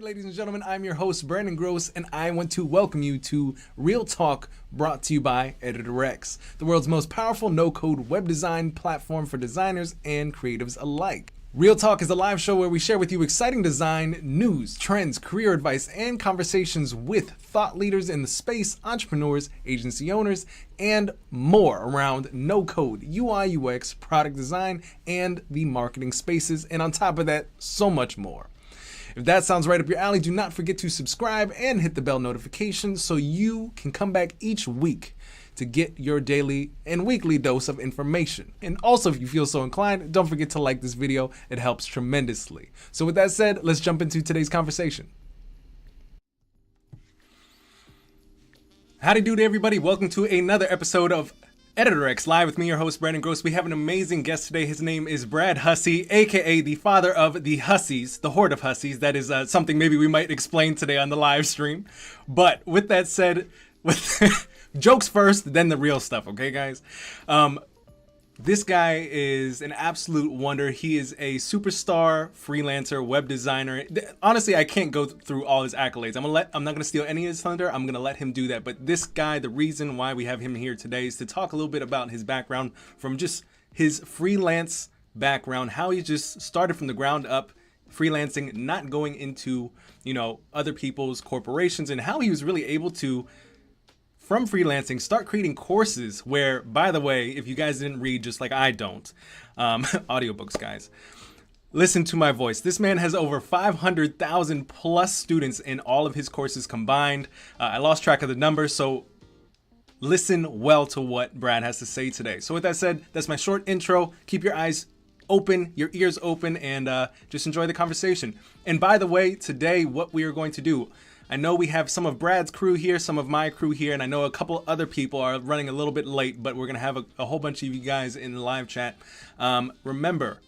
ladies and gentlemen, I'm your host, Brandon Groce, and I want to welcome you to Real Talk, brought to you by EditorX, the world's most powerful no-code web design platform for designers and creatives alike. Real Talk is a live show where we share with you exciting design, news, trends, career advice, and conversations with thought leaders in the space, entrepreneurs, agency owners, and more around no-code, UI, UX, product design, and the marketing spaces, and on top of that, so much more. If that sounds right up your alley, do not forget to subscribe and hit the bell notification so you can come back each week to get your daily and weekly dose of information. And also, if you feel so inclined, don't forget to like this video. It helps tremendously. So with that said, let's jump into today's conversation. Howdy doody everybody, welcome to another episode of EditorX Live with me, your host, Brandon Groce. We have an amazing guest today. His name is Brad Hussey, aka the father of the Husseys, the horde of Husseys. That is something maybe we might explain today on the live stream. But with that said, with jokes first, then the real stuff, okay, guys? This guy is an absolute wonder. He is a superstar freelancer, web designer. Honestly, I can't go through all his accolades. I'm not gonna steal any of his thunder. I'm gonna let him do that. But this guy, the reason why we have him here today is to talk a little bit about his background, from just his freelance background, how he just started from the ground up, freelancing, not going into, other people's corporations, and how he was really able to, from freelancing, start creating courses where, by the way, if you guys didn't read, just like I don't, audiobooks, guys, listen to my voice. This man has over 500,000 plus students in all of his courses combined. I lost track of the numbers, so listen well to what Brad has to say today. So with that said, that's my short intro. Keep your eyes open, your ears open, and just enjoy the conversation. And by the way, today, what we are going to do, I know we have some of Brad's crew here, some of my crew here, and I know a couple other people are running a little bit late, but we're going to have a whole bunch of you guys in the live chat. Remember,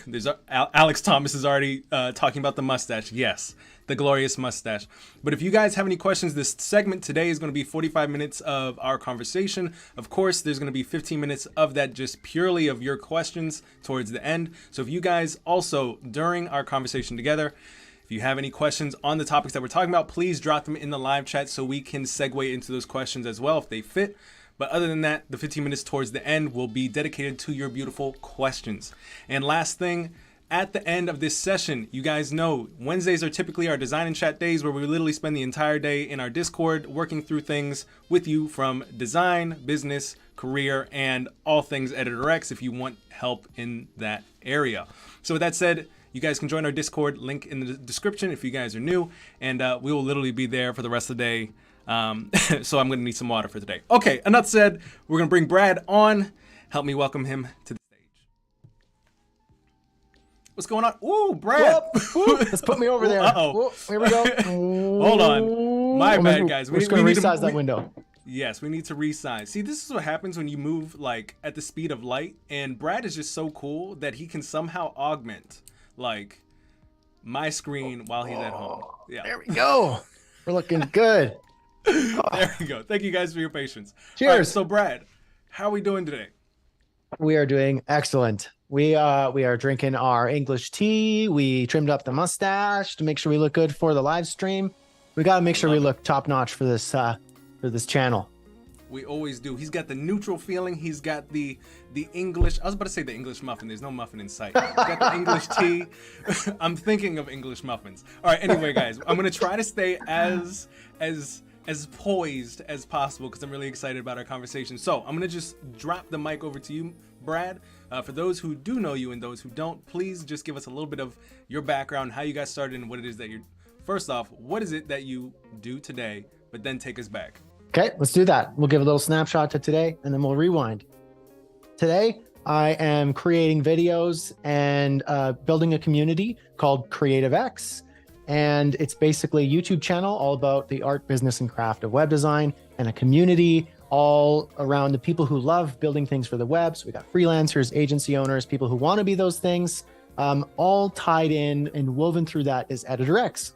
there's Alex Thomas is already talking about the mustache. Yes, the glorious mustache. But if you guys have any questions, this segment today is going to be 45 minutes of our conversation. Of course, there's going to be 15 minutes of that just purely of your questions towards the end. So if you guys also, during our conversation together, if you have any questions on the topics that we're talking about, please drop them in the live chat so we can segue into those questions as well if they fit. But other than that, the 15 minutes towards the end will be dedicated to your beautiful questions. And last thing, at the end of this session, you guys know Wednesdays are typically our design and chat days where we literally spend the entire day in our Discord working through things with you from design, business, career, and all things EditorX if you want help in that area. So with that said, you guys can join our Discord, link in the description if you guys are new, and we will literally be there for the rest of the day. So I'm gonna need some water for today. Okay, enough said. We're gonna bring Brad on. Help me welcome him to the stage. What's going on? Ooh, Brad. Let's put me over there. Uh-oh. Here we go. Hold on. My bad, guys. We're just gonna resize that window. Yes, we need to resize. See, this is what happens when you move like at the speed of light, and Brad is just so cool that he can somehow augment like my screen while he's at home. Yeah. There we go. We're looking good. There we go. Thank you guys for your patience. Cheers. All right, so Brad, how are we doing today? We are doing excellent. We are drinking our English tea. We trimmed up the mustache to make sure we look good for the live stream. We got to make sure we look top notch for this channel. We always do. He's got the neutral feeling. He's got the English. I was about to say the English muffin. There's no muffin in sight. He's got the English tea. I'm thinking of English muffins. All right. Anyway, guys, I'm gonna try to stay as poised as possible because I'm really excited about our conversation. So I'm gonna just drop the mic over to you, Brad. For those who do know you and those who don't, please just give us a little bit of your background, how you got started, and what it is that you're. First off, what is it that you do today? But then take us back. Okay, let's do that. We'll give a little snapshot to today and then we'll rewind. Today, I am creating videos and building a community called CreativeX. And it's basically a YouTube channel all about the art, business, and craft of web design, and a community all around the people who love building things for the web. So we got freelancers, agency owners, people who want to be those things, all tied in and woven through that is EditorX.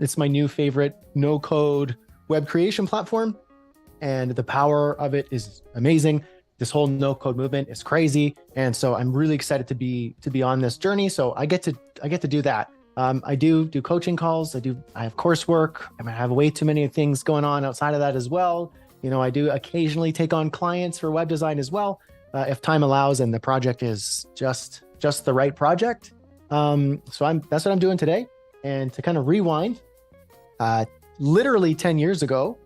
It's my new favorite no-code web creation platform, and the power of it is amazing. This whole no-code movement is crazy, and so I'm really excited to be on this journey. So I get to do that. I do coaching calls. I have coursework. I have way too many things going on outside of that as well. I do occasionally take on clients for web design as well, if time allows and the project is just the right project. That's what I'm doing today. And to kind of rewind, literally 10 years ago,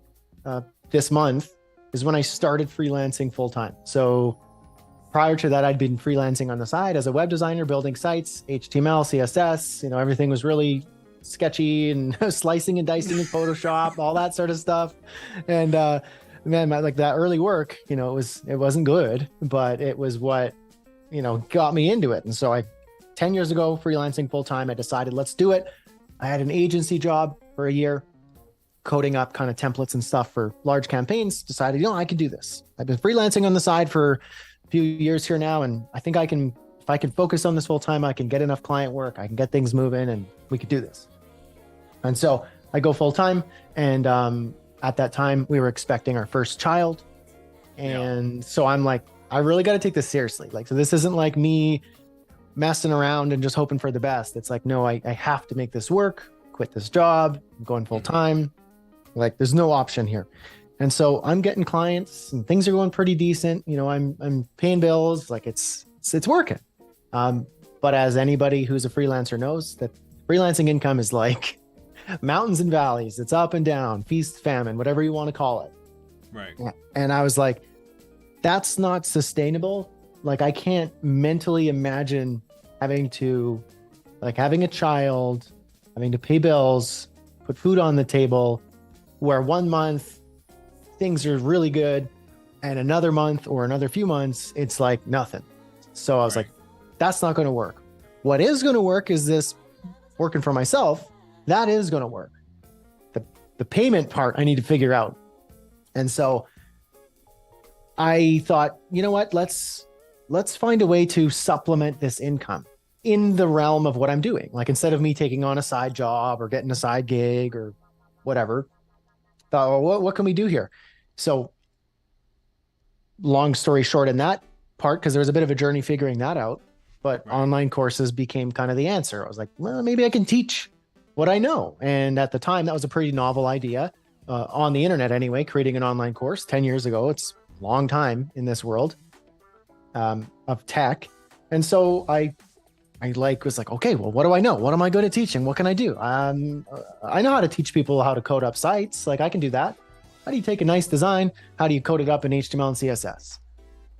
this month is when I started freelancing full time. So prior to that, I'd been freelancing on the side as a web designer, building sites, HTML, CSS, everything was really sketchy and slicing and dicing in Photoshop, all that sort of stuff. And, man, that early work, it wasn't good, but it was what, got me into it. And so 10 years ago, freelancing full time, I decided, let's do it. I had an agency job for a year, coding up kind of templates and stuff for large campaigns, decided, I could do this. I've been freelancing on the side for a few years here now. And I think if I can focus on this full time, I can get enough client work, I can get things moving and we could do this. And so I go full time. And at that time we were expecting our first child. And so I'm like, I really got to take this seriously. So this isn't like me messing around and just hoping for the best. It's like, no, I have to make this work, quit this job, I'm going full time. There's no option here. And so I'm getting clients and things are going pretty decent. I'm paying bills, it's working. But as anybody who's a freelancer knows, that freelancing income is like mountains and valleys. It's up and down, feast, famine, whatever you want to call it. Right. And I was like, that's not sustainable. I can't mentally imagine having a child, having to pay bills, put food on the table, where 1 month things are really good and another month or another few months, it's like nothing. So I was like, that's not going to work. What is going to work is this working for myself. That is going to work. The payment part I need to figure out. And so I thought, you know what, let's find a way to supplement this income in the realm of what I'm doing. Instead of me taking on a side job or getting a side gig or whatever, thought, well, what can we do here? So long story short in that part, because there was a bit of a journey figuring that out, but online courses became kind of the answer. I was like, well, maybe I can teach what I know. And at the time, that was a pretty novel idea on the internet anyway, creating an online course 10 years ago. It's a long time in this world of tech. And so I was like, okay, well, what do I know? What am I good at teaching? What can I do? I know how to teach people how to code up sites. I can do that. How do you take a nice design? How do you code it up in HTML and CSS?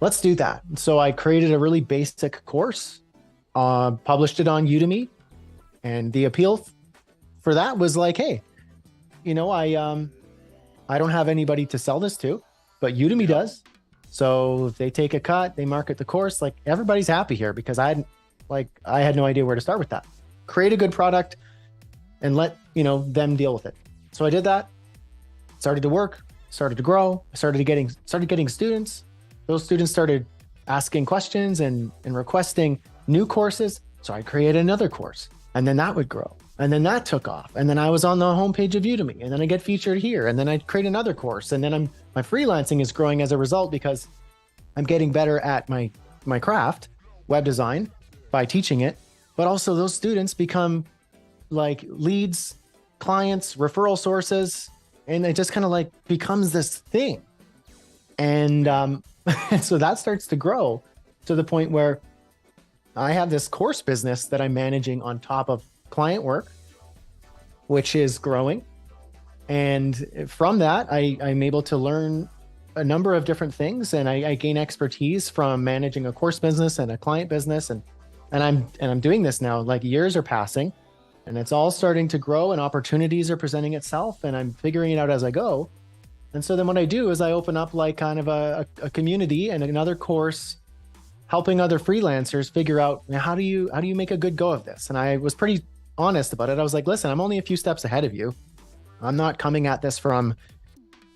Let's do that. So I created a really basic course, published it on Udemy. And the appeal for that was like, hey, I don't have anybody to sell this to, but Udemy does. So if they take a cut, they market the course, everybody's happy here, because I had no idea where to start with that. Create a good product and let, them deal with it. So I did that, started to work, started to grow, started getting students. Those students started asking questions and requesting new courses. So I created another course, and then that would grow. And then that took off. And then I was on the homepage of Udemy, and then I get featured here, and then I create another course. And then my freelancing is growing as a result, because I'm getting better at my craft, web design, by teaching it. But also those students become leads, clients, referral sources, and it just kind of becomes this thing. And so that starts to grow to the point where I have this course business that I'm managing on top of client work, which is growing. And from that, I'm able to learn a number of different things, and I gain expertise from managing a course business and a client business. And I'm doing this now, years are passing, and it's all starting to grow, and opportunities are presenting itself, and I'm figuring it out as I go. And so then what I do is I open up kind of a community and another course, helping other freelancers figure out, how do you make a good go of this? And I was pretty honest about it. I was like, listen, I'm only a few steps ahead of you. I'm not coming at this from,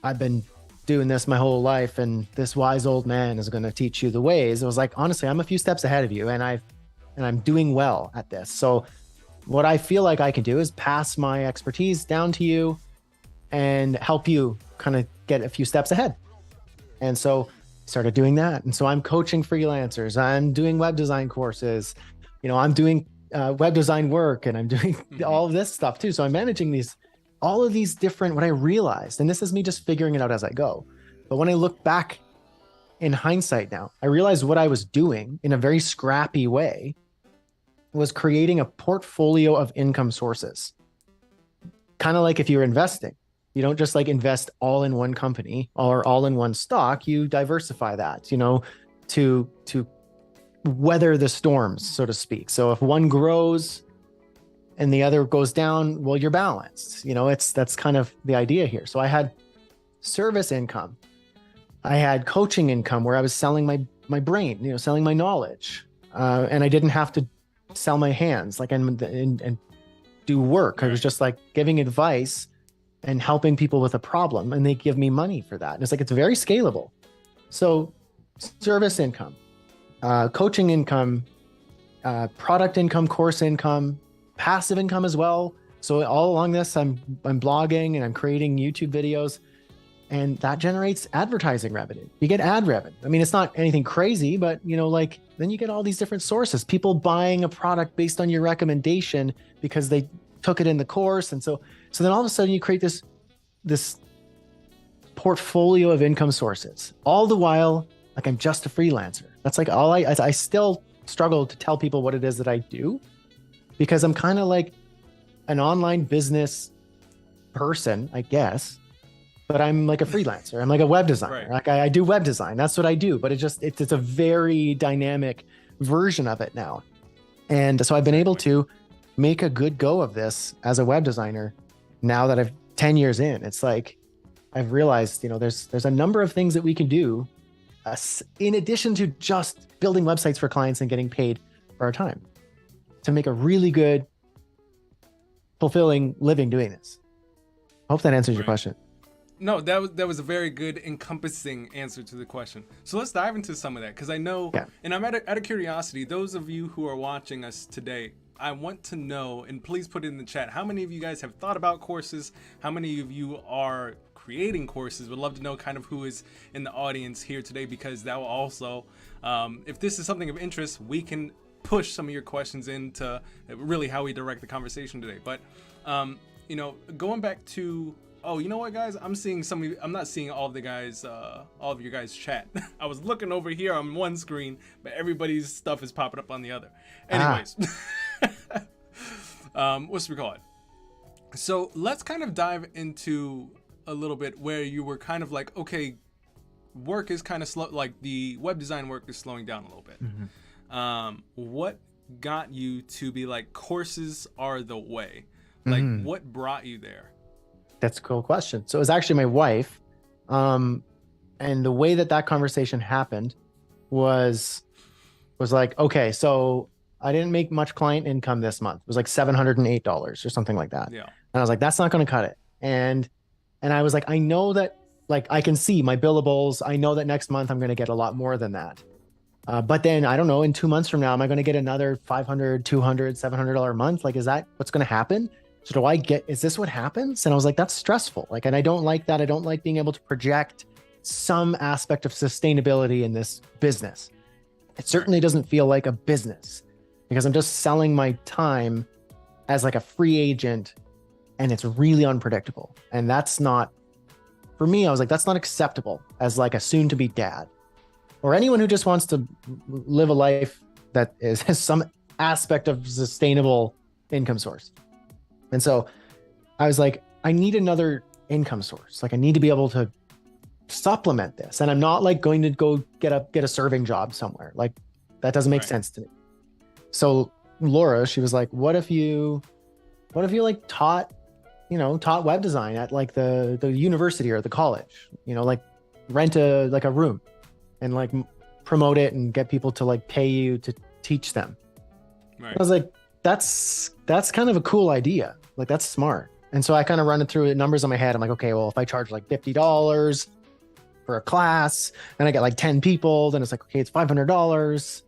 I've been doing this my whole life and this wise old man is going to teach you the ways. It was like, honestly, I'm a few steps ahead of you, and I'm doing well at this. So what I feel like I can do is pass my expertise down to you and help you kind of get a few steps ahead. And so started doing that. And so I'm coaching freelancers. I'm doing web design courses. I'm doing web design work, and I'm doing all of this stuff too. So I'm managing all of these different, what I realized, and this is me just figuring it out as I go. But when I look back in hindsight now, I realized what I was doing in a very scrappy way was creating a portfolio of income sources. Kind of like if you're investing, you don't just like invest all in one company or all in one stock. You diversify that, to weather the storms, so to speak. So if one grows and the other goes down, well, you're balanced. That's kind of the idea here. So I had service income. I had coaching income where I was selling my brain, selling my knowledge. And I didn't have to sell my hands and do work. I was just like giving advice and helping people with a problem, and they give me money for that. And it's very scalable. So service income, coaching income, product income, course income, passive income as well. So all along this, I'm blogging and I'm creating YouTube videos, and that generates advertising revenue. You get ad revenue. I mean, it's not anything crazy, but then you get all these different sources, people buying a product based on your recommendation because they took it in the course. And so then all of a sudden you create this portfolio of income sources, all the while, like I'm just a freelancer. That's like all I still struggle to tell people what it is that I do, because I'm kind of like an online business person, I guess, but I'm like a freelancer. I'm like a web designer. Right. Like I do web design. That's what I do, but it's a very dynamic version of it now. And so I've been able to make a good go of this as a web designer now that I've 10 years in. It's like I've realized, there's a number of things that we can do in addition to just building websites for clients and getting paid for our time to make a really good, fulfilling living doing this. Hope that answers your question. No, that was a very good encompassing answer to the question. So let's dive into some of that, because I know, and I'm out of curiosity, those of you who are watching us today, I want to know, and please put it in the chat, how many of you guys have thought about courses? How many of you are creating courses? Would love to know kind of who is in the audience here today, because that will also, if this is something of interest, we can push some of your questions into really how we direct the conversation today. But, going back to, oh, you know what, guys? I'm seeing I'm not seeing all of the guys, all of your guys' chat. I was looking over here on one screen, but everybody's stuff is popping up on the other. Anyways, what's we call it? So let's kind of dive into a little bit where you were kind of like, okay, work is kind of slow, like the web design work is slowing down a little bit. What got you to be like, courses are the way? Like, what brought you there? That's a cool question. So it was actually my wife. And the way that conversation happened was like, okay, so I didn't make much client income this month. It was like $708 or something like that. Yeah. And I was like, that's not going to cut it. And I was like, I know that, like, I can see my billables. I know that next month I'm going to get a lot more than that. But then I don't know, in 2 months from now, am I going to get another $500, $200, $700 a month? Like, is that what's going to happen? So is this what happens? And I was like, that's stressful. Like, and I don't like that. I don't like being able to project some aspect of sustainability in this business. It certainly doesn't feel like a business, because I'm just selling my time as like a free agent, and it's really unpredictable. And that's not, for me, I was like, that's not acceptable as like a soon to be dad or anyone who just wants to live a life that has some aspect of sustainable income source. And so I was like, I need another income source. Like, I need to be able to supplement this. And I'm not like going to go get a serving job somewhere. Like, that doesn't make sense to me. So Laura, she was like, what if you like taught web design at like the university or the college, like rent a room and like promote it and get people to like pay you to teach them. Right. I was like, that's kind of a cool idea. Like, that's smart. And so I kind of run it through the numbers in my head. I'm like, okay, well, if I charge like $50 for a class and I get like 10 people, then it's like, okay, it's $500.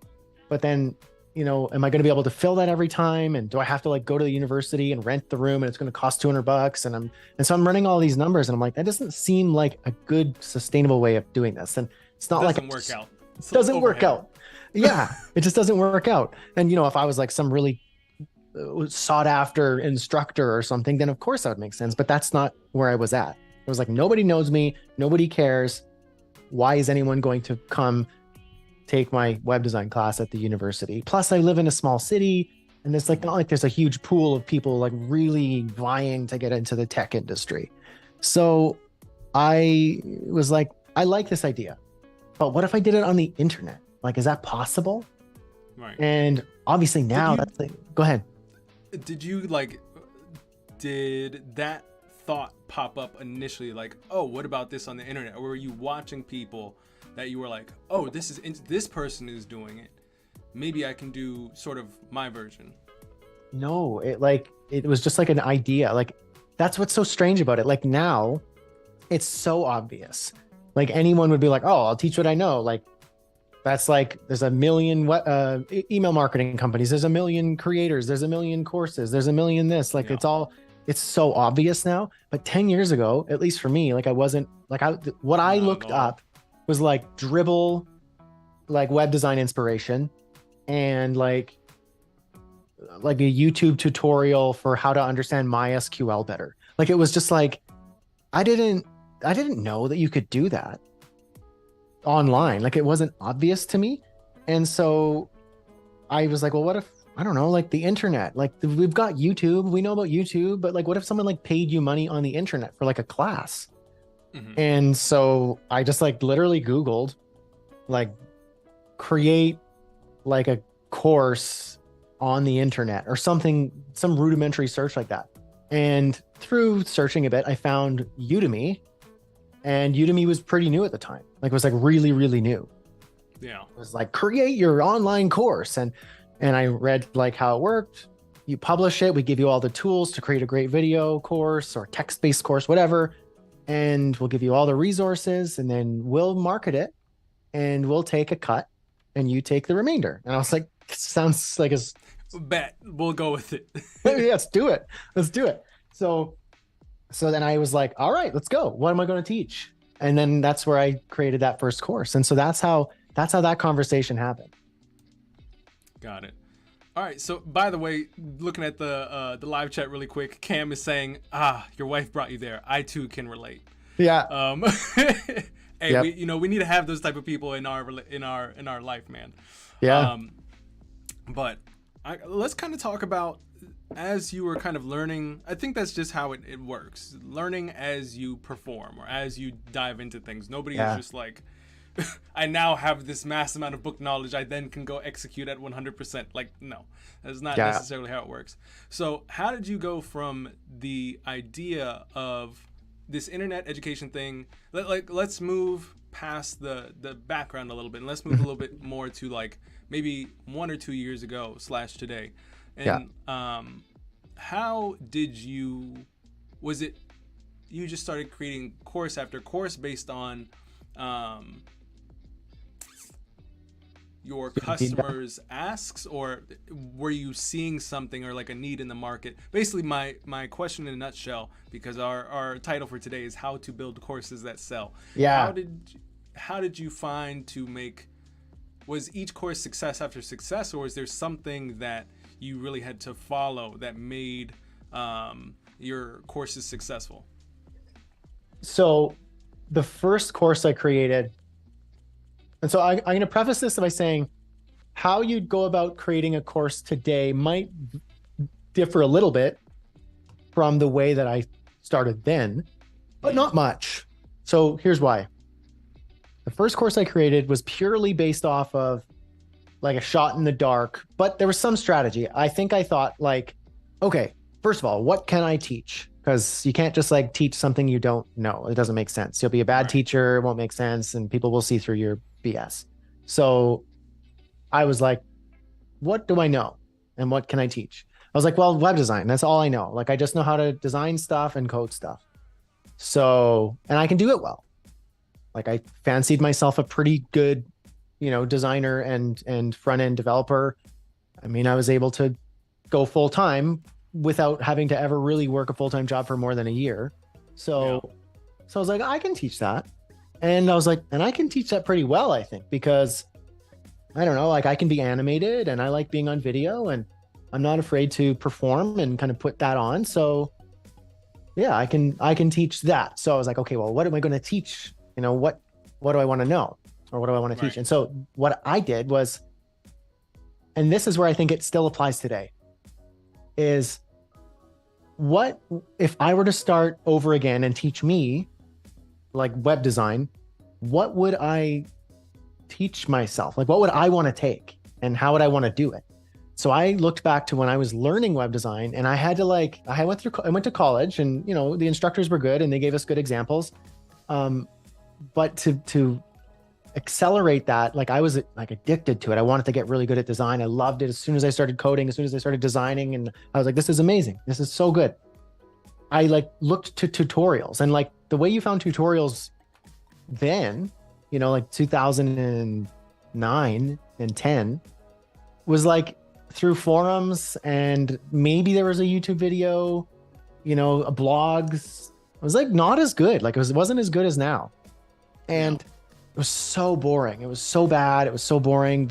But then, am I going to be able to fill that every time? And do I have to like go to the university and rent the room and it's going to cost $200? And so I'm running all these numbers and I'm like, that doesn't seem like a good sustainable way of doing this. And it's not like it work out. Doesn't work out. Yeah, it just doesn't work out. And if I was like some really sought after instructor or something, then of course that would make sense. But that's not where I was at. It was like, nobody knows me, nobody cares. Why is anyone going to come take my web design class at the university? Plus, I live in a small city, and it's like not like there's a huge pool of people like really vying to get into the tech industry. So I was like, I like this idea, but what if I did it on the internet? Like, is that possible? Right. And obviously now that's like, go ahead. Did that thought pop up initially, like, oh, what about this on the internet? Or were you watching people that you were like, oh, this person is doing it, maybe I can do sort of my version? No, it was just like an idea. Like, that's what's so strange about it. Like, now it's so obvious. Like, anyone would be like, oh, I'll teach what I know. Like, that's like, there's a million email marketing companies, there's a million creators, there's a million courses, there's a million this. Like, it's so obvious now. But 10 years ago, at least for me, like, I wasn't like, what I looked up was like Dribble, like web design inspiration, and like a YouTube tutorial for how to understand MySQL better. Like, it was just like, I didn't know that you could do that online. Like, it wasn't obvious to me. And so I was like, well, what if, I don't know, like the internet, like we've got YouTube, we know about YouTube, but like, what if someone like paid you money on the internet for like a class? Mm-hmm. And so I just like literally Googled like create like a course on the internet or something, some rudimentary search like that. And through searching a bit, I found Udemy, and Udemy was pretty new at the time. Like, it was like really, really new. Yeah. It was like, create your online course. And I read like how it worked. You publish it, we give you all the tools to create a great video course or text-based course, whatever. And we'll give you all the resources, and then we'll market it, and we'll take a cut, and you take the remainder. And I was like, sounds like a bet. We'll go with it. Yeah, let's do it. Let's do it. So then I was like, all right, let's go. What am I going to teach? And then that's where I created that first course. And so that's how that conversation happened. Got it. All right. So, by the way, looking at the live chat really quick, Cam is saying, your wife brought you there. I too can relate. Yeah. Hey, yep. we need to have those type of people in our life, man. Yeah. But let's kind of talk about, as you were kind of learning, I think that's just how it works. Learning as you perform or as you dive into things. Nobody is just like, I now have this mass amount of book knowledge, I then can go execute at 100%. Like, no, that's not necessarily how it works. So how did you go from the idea of this internet education thing? Let's move past the background a little bit, and let's move a little bit more to like maybe 1 or 2 years ago / today. And how did was it you just started creating course after course based on your customers' asks, or were you seeing something or like a need in the market? Basically, my question in a nutshell, because our title for today is how to build courses that sell. Yeah. How did you find to make, was each course success after success, or is there something that you really had to follow that made your courses successful? So the first course I created, and so I'm going to preface this by saying how you'd go about creating a course today might differ a little bit from the way that I started then, but not much. So here's why. The first course I created was purely based off of like a shot in the dark, but there was some strategy. I think I thought like, okay, first of all, what can I teach? Because you can't just like teach something you don't know. It doesn't make sense. You'll be a bad teacher. It won't make sense, and people will see through your BS. So I was like, what do I know? And what can I teach? I was like, well, web design, that's all I know. Like, I just know how to design stuff and code stuff. So, and I can do it well. Like, I fancied myself a pretty good, designer and front-end developer. I mean, I was able to go full-time without having to ever really work a full-time job for more than a year. So I was like, I can teach that. And I was like, and I can teach that pretty well, I think, because I don't know, like I can be animated and I like being on video, and I'm not afraid to perform and kind of put that on. So yeah, I can teach that. So I was like, okay, well, what am I going to teach? What do I want to know, or what do I want to teach? And so what I did was, and this is where I think it still applies today, is what if I were to start over again and teach me like web design, what would I teach myself? Like, what would I want to take and how would I want to do it? So I looked back to when I was learning web design, and I had to I went to college, and the instructors were good and they gave us good examples. But to accelerate that, like, I was like addicted to it. I wanted to get really good at design. I loved it as soon as I started coding, as soon as I started designing, and I was like, this is amazing. This is so good. I like looked to tutorials, and like the way you found tutorials then, like 2009 and 10 was through forums, and maybe there was a YouTube video, blogs. It was not as good. It wasn't as good as now. And it was so boring. It was so bad. It was so boring.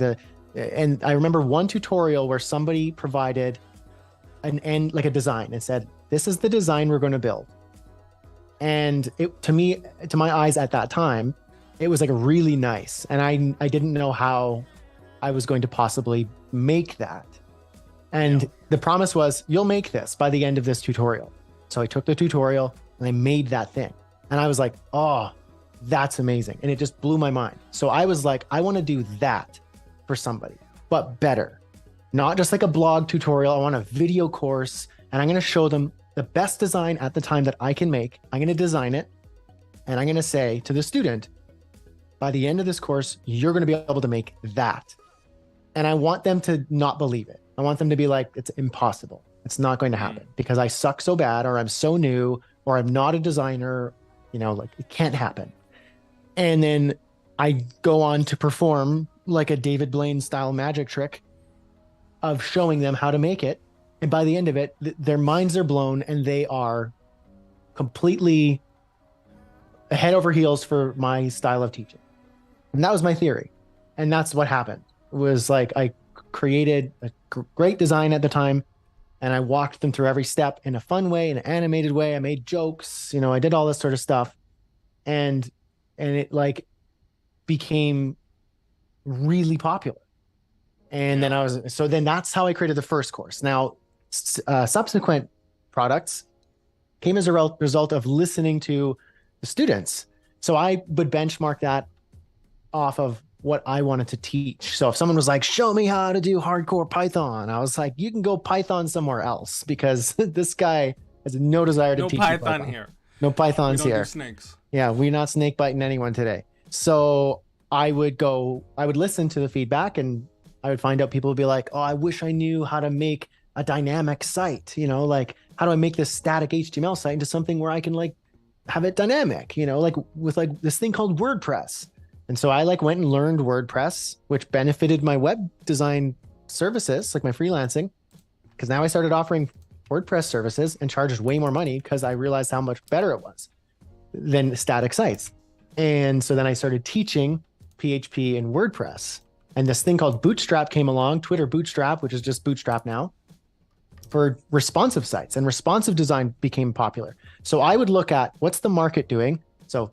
And I remember one tutorial where somebody provided a design and said, this is the design we're going to build. And to my eyes at that time, it was really nice. And I didn't know how I was going to possibly make that. And the promise was, you'll make this by the end of this tutorial. So I took the tutorial and I made that thing. And I was like, oh, that's amazing. And it just blew my mind. So I was like, I want to do that for somebody, but better. Not just like a blog tutorial. I want a video course, and I'm going to show them the best design at the time that I can make. I'm going to design it, and I'm going to say to the student, by the end of this course, you're going to be able to make that. And I want them to not believe it. I want them to be like, it's impossible. It's not going to happen because I suck so bad, or I'm so new, or I'm not a designer, it can't happen. And then I go on to perform like a David Blaine style magic trick of showing them how to make it. And by the end of it, their minds are blown and they are completely head over heels for my style of teaching. And that was my theory. And that's what happened. It was I created a great design at the time, and I walked them through every step in a fun way, in an animated way. I made jokes, I did all this sort of stuff. And it became really popular. And then then that's how I created the first course. Now, subsequent products came as a result of listening to the students. So I would benchmark that off of what I wanted to teach. So if someone was like, show me how to do hardcore Python, I was like, you can go Python somewhere else, because this guy has no desire to teach you Python here. No Pythons here. Do snakes. Yeah, we're not snake biting anyone today. So I would listen to the feedback, and I would find out people would be like, oh, I wish I knew how to make a dynamic site, how do I make this static HTML site into something where I can have it dynamic, with this thing called WordPress. And so I went and learned WordPress, which benefited my web design services, like my freelancing, because now I started offering WordPress services and charged way more money because I realized how much better it was than static sites. And so then I started teaching PHP and WordPress, and this thing called Bootstrap came along, Twitter Bootstrap, which is just Bootstrap now, for responsive sites, and responsive design became popular. So I would look at what's the market doing. So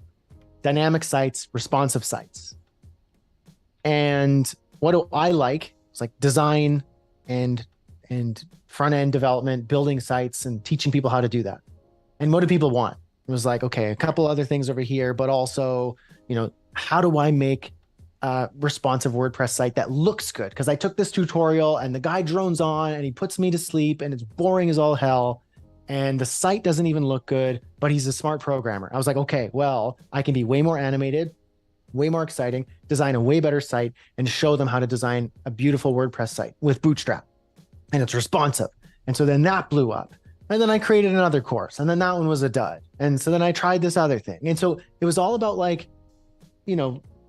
dynamic sites, responsive sites. And what do I like? It's design and front-end development, building sites and teaching people how to do that. And what do people want? It was okay, a couple other things over here, but also, how do I make a responsive WordPress site that looks good? Because I took this tutorial and the guy drones on and he puts me to sleep and it's boring as all hell. And the site doesn't even look good, but he's a smart programmer. I was like, okay, well, I can be way more animated, way more exciting, design a way better site, and show them how to design a beautiful WordPress site with Bootstrap. And it's responsive. And so then that blew up. And then I created another course, and then that one was a dud. And so then I tried this other thing. And so it was all about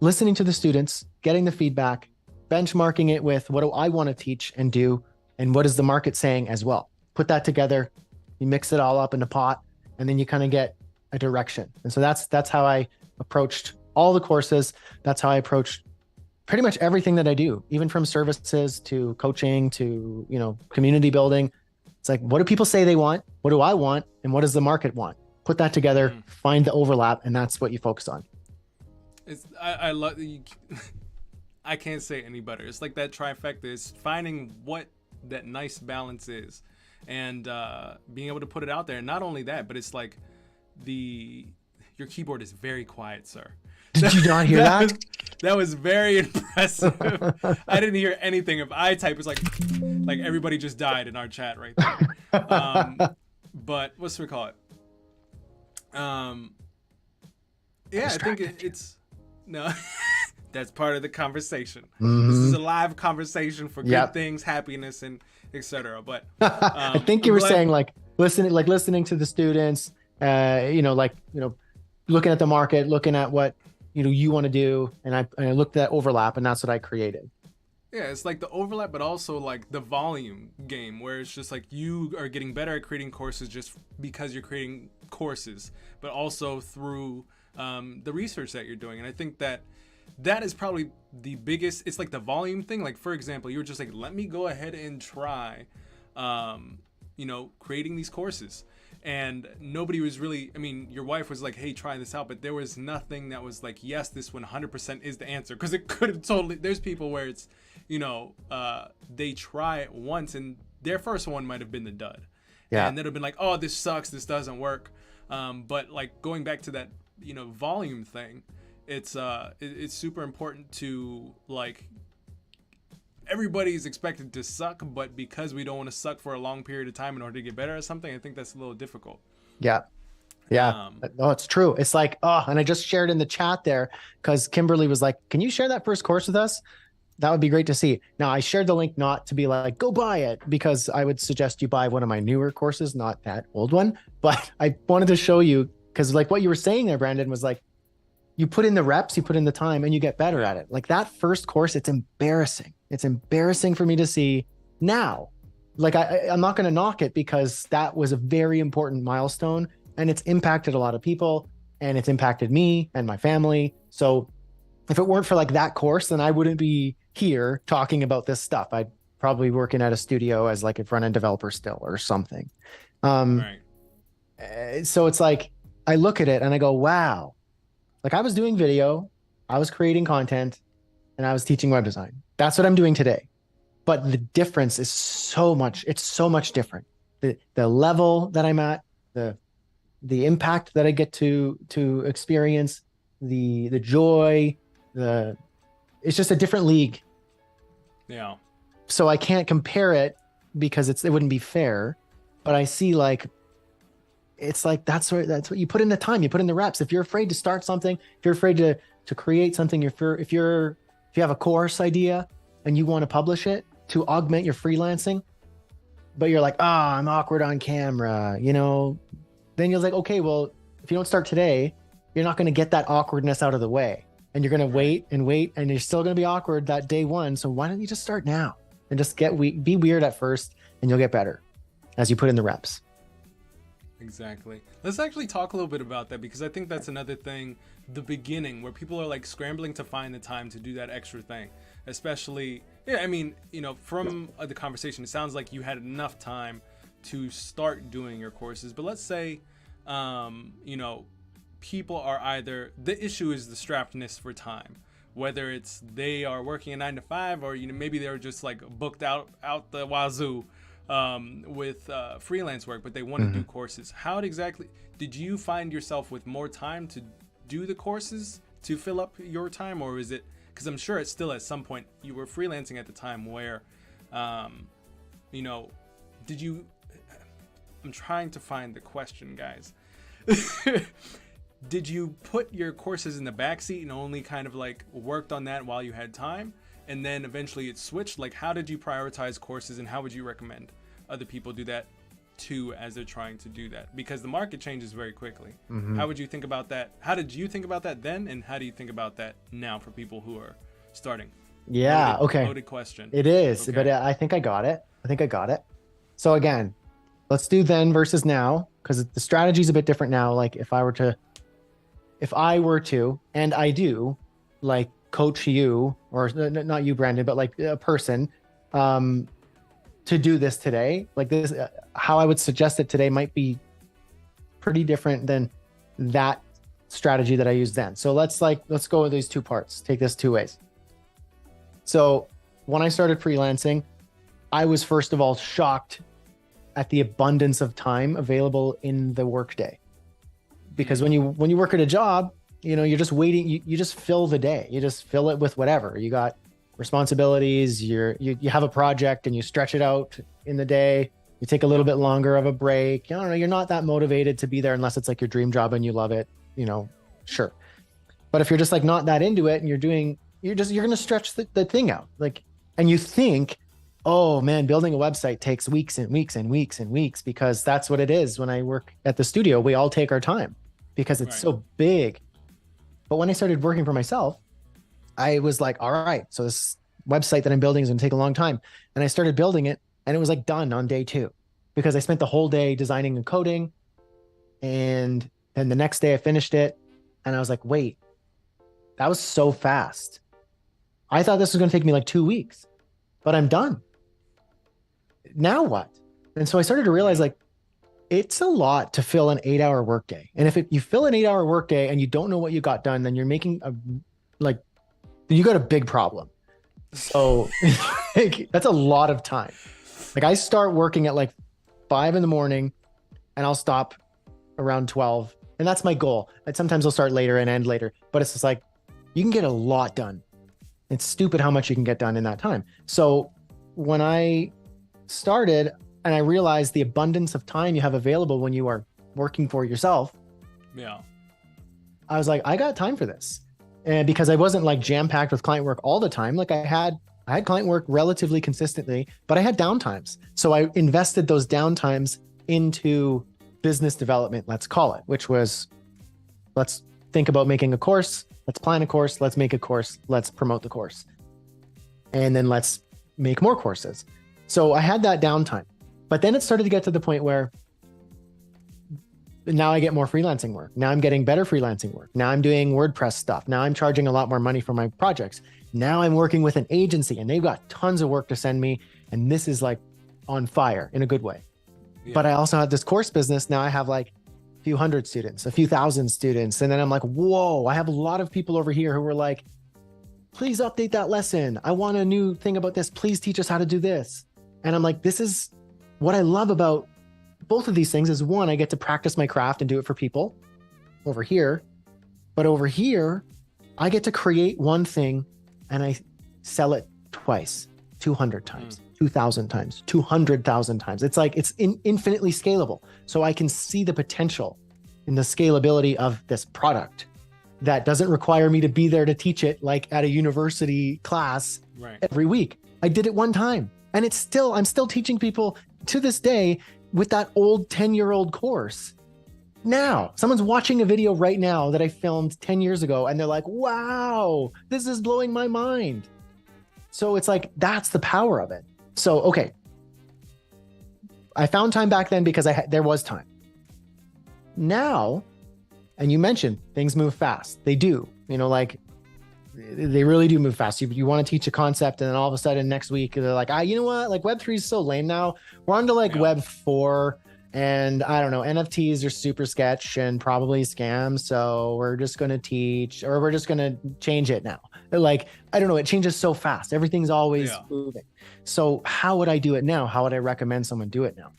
listening to the students, getting the feedback, benchmarking it with what do I want to teach and do, and what is the market saying as well. Put that together, you mix it all up in a pot, and then you kind of get a direction. And so that's how I approached all the courses. That's how I approached pretty much everything that I do, even from services to coaching to, community building. It's like, what do people say they want? What do I want? And what does the market want? Put that together, find the overlap, and that's what you focus on. I love I can't say it any better. It's like that trifecta is finding what that nice balance is, and being able to put it out there. And not only that, but it's like your keyboard is very quiet, sir. Did you not hear that? That was very impressive. I didn't hear anything. If I type, it's like everybody just died in our chat right there. But what's we call it? Yeah, I think it's no. That's part of the conversation. This is a live conversation for good things, happiness, and etc. But I think you were saying listening to the students, looking at the market, looking at what you want to do, and I looked at that overlap, and that's what I created. Yeah, it's like the overlap, but also like the volume game, where it's just like you are getting better at creating courses just because you're creating courses, but also through the research that you're doing. And I think that is probably the biggest. It's like the volume thing. Like, for example, you were just like, let me go ahead and try, creating these courses. And nobody was really, your wife was like, hey, try this out. But there was nothing that was like, yes, this 100% is the answer. Because it could have totally, there's people where it's, they try it once and their first one might have been the dud. Yeah. And they'd have been like, oh, this sucks. This doesn't work. But like going back to that, volume thing, it's super important to like, everybody's expected to suck, but because we don't want to suck for a long period of time in order to get better at something, I think that's a little difficult. Yeah. No, it's true. It's like, and I just shared in the chat there because Kimberly was like, can you share that first course with us? That would be great to see. Now, I shared the link not to be like, go buy it, because I would suggest you buy one of my newer courses, not that old one. But I wanted to show you, because like what you were saying there, Brandon, was like, you put in the reps, you put in the time, and you get better at it. Like that first course, it's embarrassing. It's embarrassing for me to see now. Like I'm not going to knock it, because that was a very important milestone, and it's impacted a lot of people, and it's impacted me and my family. So if it weren't for like that course, then I wouldn't be here talking about this stuff. I'd probably working at a studio as like a front-end developer still or something. Right. So it's like, I look at it and I go, wow. Like I was doing video, I was creating content, and I was teaching web design. That's what I'm doing today. But the difference is so much, it's so much different. The level that I'm at, the impact that I get to experience, the joy, it's just a different league. Yeah. So I can't compare it because it wouldn't be fair, but I see like, it's like, that's what you put in the time, you put in the reps. If you're afraid to start something, if you're afraid to create something, if you have a course idea and you want to publish it to augment your freelancing, but you're like, I'm awkward on camera, then you're like, okay, well, if you don't start today, you're not going to get that awkwardness out of the way. And you're going to wait, and you're still going to be awkward that day one. So why don't you just start now and just be weird at first, and you'll get better as you put in the reps. Exactly. Let's actually talk a little bit about that, because I think that's another thing, the beginning, where people are like scrambling to find the time to do that extra thing, especially, from the conversation, it sounds like you had enough time to start doing your courses. But let's say, people are either, the issue is the strappedness for time, whether it's they are working a 9 to 5, or maybe they're just like booked out the wazoo with freelance work, but they want to do courses. How exactly did you find yourself with more time to do the courses to fill up your time? Or is it, because I'm sure it's still at some point you were freelancing at the time where did you, I'm trying to find the question, guys. Did you put your courses in the backseat and only kind of like worked on that while you had time, and then eventually it switched? Like, how did you prioritize courses, and how would you recommend other people do that too as they're trying to do that? Because the market changes very quickly. How would you think about that? How did you think about that then, and how do you think about that now for people who are starting? Yeah. Loaded question. It is, okay. But I think I got it. So again, let's do then versus now, because the strategy is a bit different now. Like if I were to, and I do, like coach you, or not you, Brandon, but like a person, to do this today. Like this, how I would suggest it today might be pretty different than that strategy that I used then. So let's go with these two parts. Take this two ways. So when I started freelancing, I was first of all shocked at the abundance of time available in the workday. Because when you work at a job, you're just waiting. You just fill the day. You just fill it with whatever. You got responsibilities. You have a project and you stretch it out in the day. You take a little bit longer of a break. You're not that motivated to be there unless it's like your dream job and you love it. Sure. But if you're just like not that into it and you're going to stretch the thing out. Like, and you think, oh man, building a website takes weeks and weeks and weeks and weeks, because that's what it is. When I work at the studio, we all take our time because it's so big. But when I started working for myself, I was like, all right, so this website that I'm building is going to take a long time. And I started building it and it was like done on day 2, because I spent the whole day designing and coding. And then the next day I finished it and I was like, wait, that was so fast. I thought this was going to take me like 2 weeks, but I'm done. Now what? And so I started to realize, like, it's a lot to fill an 8-hour workday. And if you fill an 8-hour workday and you don't know what you got done, then you're making you got a big problem. So that's a lot of time. Like, I start working at like 5 a.m. and I'll stop around 12. And that's my goal. And sometimes I'll start later and end later, but it's just like, you can get a lot done. It's stupid how much you can get done in that time. So when I started and I realized the abundance of time you have available when you are working for yourself, I was like, I got time for this. And because I wasn't like jam-packed with client work all the time, like I had client work relatively consistently, but I had downtimes. So I invested those downtimes into business development, let's call it, which was, let's think about making a course, let's plan a course, let's make a course, let's promote the course. And then let's make more courses. So I had that downtime, but then it started to get to the point where now I get more freelancing work. Now I'm getting better freelancing work. Now I'm doing WordPress stuff. Now I'm charging a lot more money for my projects. Now I'm working with an agency and they've got tons of work to send me. And this is like on fire in a good way. Yeah. But I also have this course business. Now I have like a few hundred students, a few thousand students. And then I'm like, whoa, I have a lot of people over here who are like, please update that lesson. I want a new thing about this. Please teach us how to do this. And I'm like, this is what I love about both of these things is, one, I get to practice my craft and do it for people over here. But over here, I get to create one thing and I sell it twice, 200 times, 2,000 times, 200,000 times. It's like, it's infinitely scalable. So I can see the potential in the scalability of this product that doesn't require me to be there to teach it like at a university class every week. I did it one time and I'm still teaching people to this day with that old 10-year-old course. Now, someone's watching a video right now that I filmed 10 years ago and they're like, wow, this is blowing my mind. So it's like, that's the power of it. So, okay. I found time back then because there was time. Now, and you mentioned things move fast. They do, they really do move fast. You want to teach a concept and then all of a sudden next week, they're like, you know what? Like Web3 is so lame now. We're on to Web 4 and I don't know, NFTs are super sketch and probably scams. So we're just going to teach, or we're just going to change it now. Like, I don't know. It changes so fast. Everything's always moving. So how would I do it now? How would I recommend someone do it now?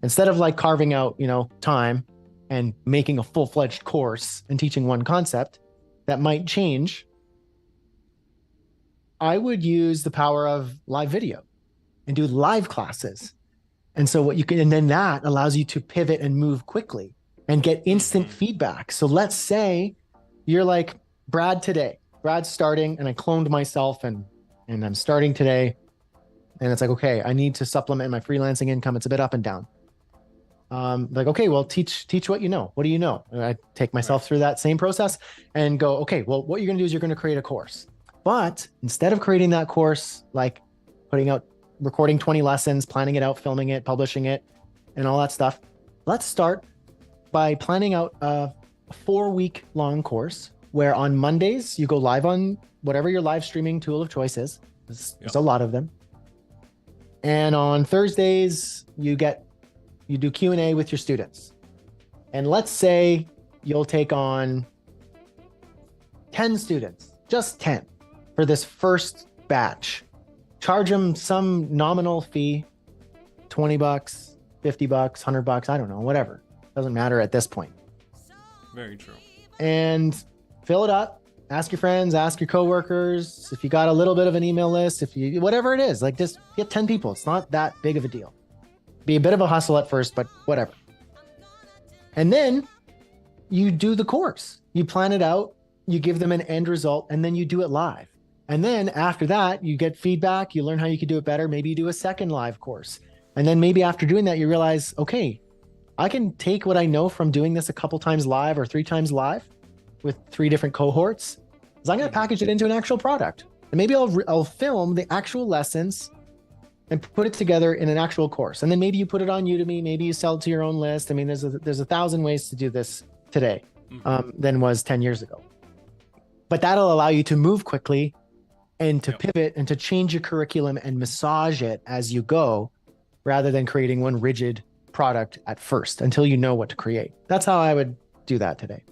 Instead of like carving out, time and making a full-fledged course and teaching one concept that might change, I would use the power of live video and do live classes. And so and then that allows you to pivot and move quickly and get instant feedback. So let's say you're like Brad today. Brad's starting and I cloned myself and I'm starting today. And it's like, okay, I need to supplement my freelancing income. It's a bit up and down. Okay, well, teach what you know. What do you know? And I take myself through that same process and go, okay, well, what you're going to do is you're going to create a course. But instead of creating that course, like recording 20 lessons, planning it out, filming it, publishing it, and all that stuff, let's start by planning out a 4-week long course where on Mondays you go live on whatever your live streaming tool of choice is. There's a lot of them. And on Thursdays you do Q&A with your students. And let's say you'll take on 10 students, just 10 for this first batch. Charge them some nominal fee, $20, $50, $100, I don't know, whatever. Doesn't matter at this point. Very true. And fill it up. Ask your friends, ask your coworkers. If you got a little bit of an email list, whatever it is, like just get 10 people. It's not that big of a deal. Be a bit of a hustle at first, but whatever. And then you do the course. You plan it out, you give them an end result, and then you do it live. And then after that, you get feedback, you learn how you can do it better. Maybe you do a second live course. And then maybe after doing that, you realize, okay, I can take what I know from doing this a couple times live or 3 times live with 3 different cohorts. So I'm going to package it into an actual product. And maybe I'll film the actual lessons and put it together in an actual course. And then maybe you put it on Udemy, maybe you sell it to your own list. I mean, there's 1,000 ways to do this today than was 10 years ago. But that'll allow you to move quickly and to pivot and to change your curriculum and massage it as you go, rather than creating one rigid product at first until you know what to create. That's how I would do that today.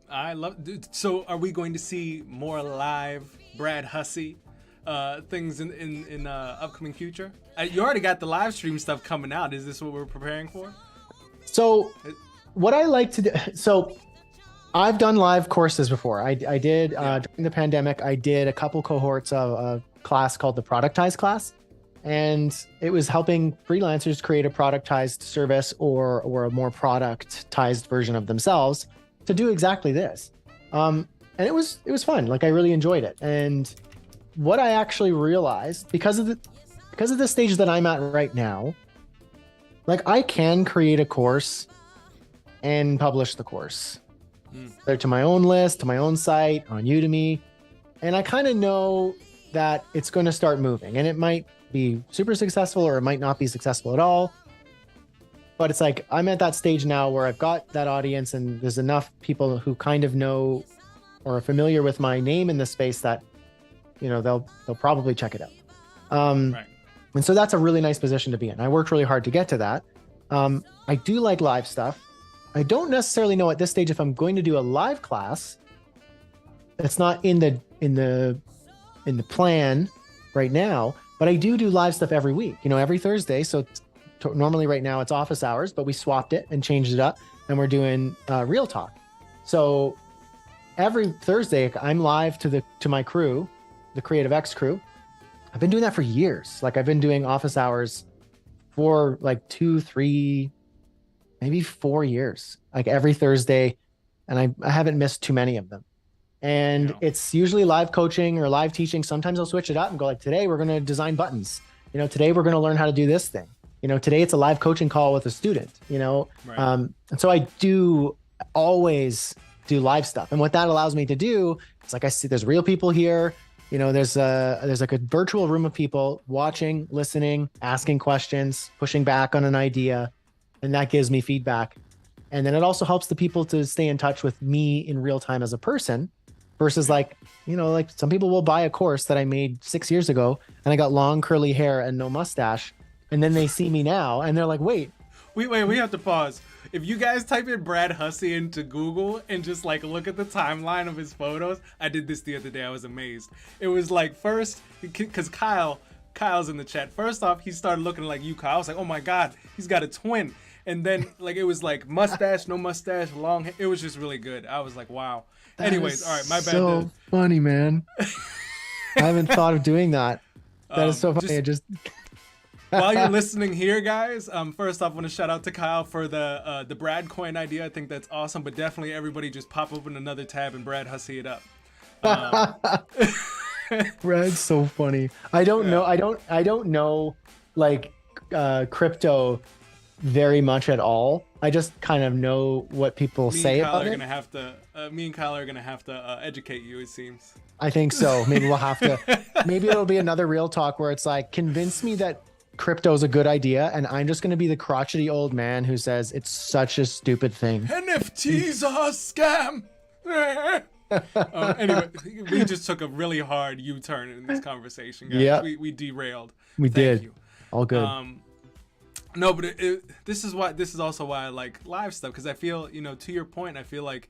I love. So, are we going to see more live Brad Hussey things in upcoming future? You already got the live stream stuff coming out. Is this what we're preparing for? So, what I like to do. So, I've done live courses before. I did during the pandemic. I did a couple cohorts of a class called the Productize class, and it was helping freelancers create a productized service or a more productized version of themselves to do exactly this. And it was fun. Like I really enjoyed it. And what I actually realized because of the stage that I'm at right now, like I can create a course and publish the course. Either to my own list, to my own site, on Udemy. And I kind of know that it's going to start moving, and it might be super successful or it might not be successful at all. But it's like, I'm at that stage now where I've got that audience and there's enough people who kind of know or are familiar with my name in the space that, you know, they'll probably check it out. Right. And so that's a really nice position to be in. I worked really hard to get to that. I do like live stuff. I don't necessarily know at this stage if I'm going to do a live class. It's not in the plan right now, but I do live stuff every week, you know, every Thursday. So normally right now it's office hours, but we swapped it and changed it up and we're doing real talk. So every Thursday I'm live to my crew, the Creative X crew. I've been doing that for years. Like I've been doing office hours for like 2, 3, maybe 4 years, like every Thursday. And I haven't missed too many of them. And it's usually live coaching or live teaching. Sometimes I'll switch it up and go like, today we're going to design buttons. You know, today we're going to learn how to do this thing. You know, today it's a live coaching call with a student, you know? Right. And so I do always do live stuff. And what that allows me to do is, like I see there's real people here. You know, there's like a virtual room of people watching, listening, asking questions, pushing back on an idea. And that gives me feedback. And then it also helps the people to stay in touch with me in real time as a person versus like, you know, like some people will buy a course that I made 6 years ago and I got long curly hair and no mustache. And then they see me now and they're like, wait, we have to pause. If you guys type in Brad Hussey into Google and just like look at the timeline of his photos, I did this the other day. I was amazed. It was like first, because Kyle's in the chat. First off, he started looking like you, Kyle. I was like, oh my God, he's got a twin. And then like it was like mustache, no mustache, long hair. It was just really good. I was like, wow. Anyways, all right, my bad. So funny, man. I haven't thought of doing that. That is so funny. While you're listening here, guys, first off, I want to shout out to Kyle for the Brad coin idea. I think that's awesome. But definitely, everybody just pop open another tab and Brad Hussey it up. Brad's so funny. I don't know. I don't know like crypto very much at all. I just kind of know what people say about it. Me and Kyle are gonna have to educate you. It seems. I think so. Maybe we'll have to. Maybe it'll be another real talk where it's like, convince me that crypto is a good idea, and I'm just going to be the crotchety old man who says it's such a stupid thing. NFTs are a scam. Anyway, we just took a really hard U-turn in this conversation, guys. Yeah, We derailed. we Thank did. you. All good. No, but this is also why I like live stuff, because I feel, to your point, I feel like,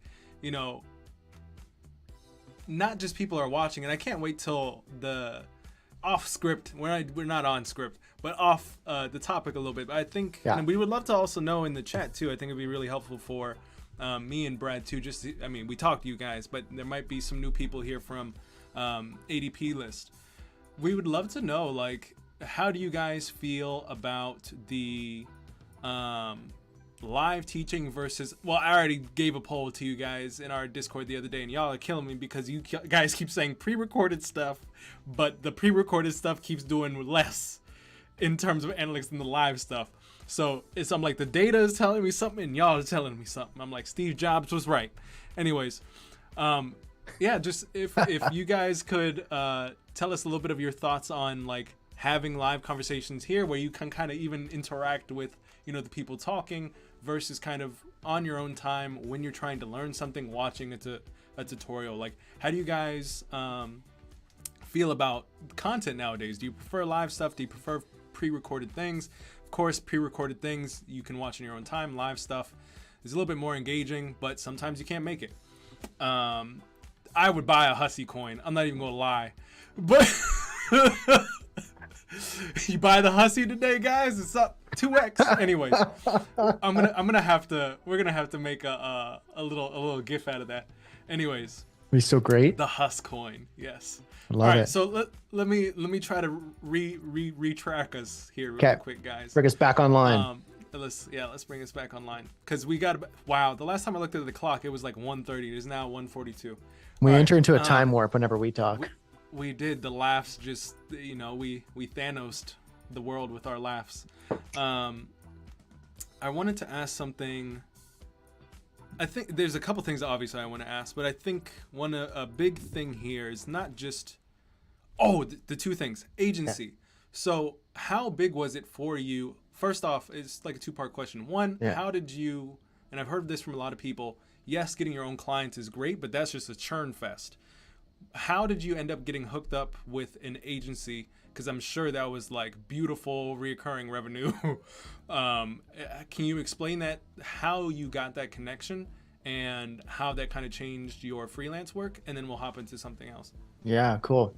not just people are watching, and I can't wait till the off script. We're not on script, but off the topic a little bit. But I think, and we would love to also know in the chat too. I think it'd be really helpful for me and Brad too. We talk to you guys, but there might be some new people here from ADP list. We would love to know, like, how do you guys feel about the live teaching versus, well, I already gave a poll to you guys in our Discord the other day, and y'all are killing me because you guys keep saying pre-recorded stuff, but the pre-recorded stuff keeps doing less in terms of analytics than the live stuff. So I'm like, the data is telling me something and y'all are telling me something. I'm like, Steve Jobs was right. Anyways, just if you guys could tell us a little bit of your thoughts on, like, having live conversations here where you can kind of even interact with, the people talking, versus kind of on your own time when you're trying to learn something, watching a tutorial. Like, how do you guys feel about content nowadays? Do you prefer live stuff? Do you prefer pre-recorded things? Of course, pre-recorded things you can watch in your own time. Live stuff is a little bit more engaging, but sometimes you can't make it. I would buy a Hussey coin. I'm not even gonna lie, but you buy the Hussey today, guys. It's up 2x. Anyways, we're gonna have to make a little gif out of that. Anyways, He's so great. the Huss coin, yes. I love it. So let me try to retrack us here real quick, guys. Bring us back online. Let's bring us back online, because we got the last time I looked at the clock, it was like 1:30. It is now 1:42. We enter into a time warp whenever we talk. We did. The laughs just, we Thanos'd the world with our laughs. I wanted to ask something. I think there's a couple things obviously I want to ask, but I think a big thing here is not just, the two things. Agency. Yeah. So how big was it for you? First off, it's like a two-part question. One, how did you, and I've heard this from a lot of people, yes, getting your own clients is great, but that's just a churn fest. How did you end up getting hooked up with an agency? Because I'm sure that was like beautiful reoccurring revenue. Can you explain that, how you got that connection and how that kind of changed your freelance work? And then we'll hop into something else. Yeah, cool.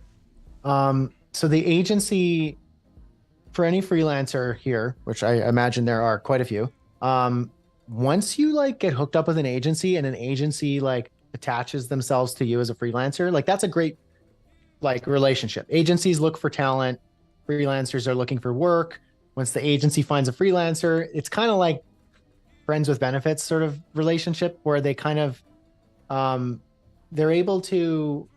So the agency, for any freelancer here, which I imagine there are quite a few, once you like get hooked up with an agency and an agency like attaches themselves to you as a freelancer, like that's a great like relationship. Agencies look for talent, freelancers are looking for work. Once the agency finds a freelancer, it's kind of like friends with benefits sort of relationship, where they kind of they're able to,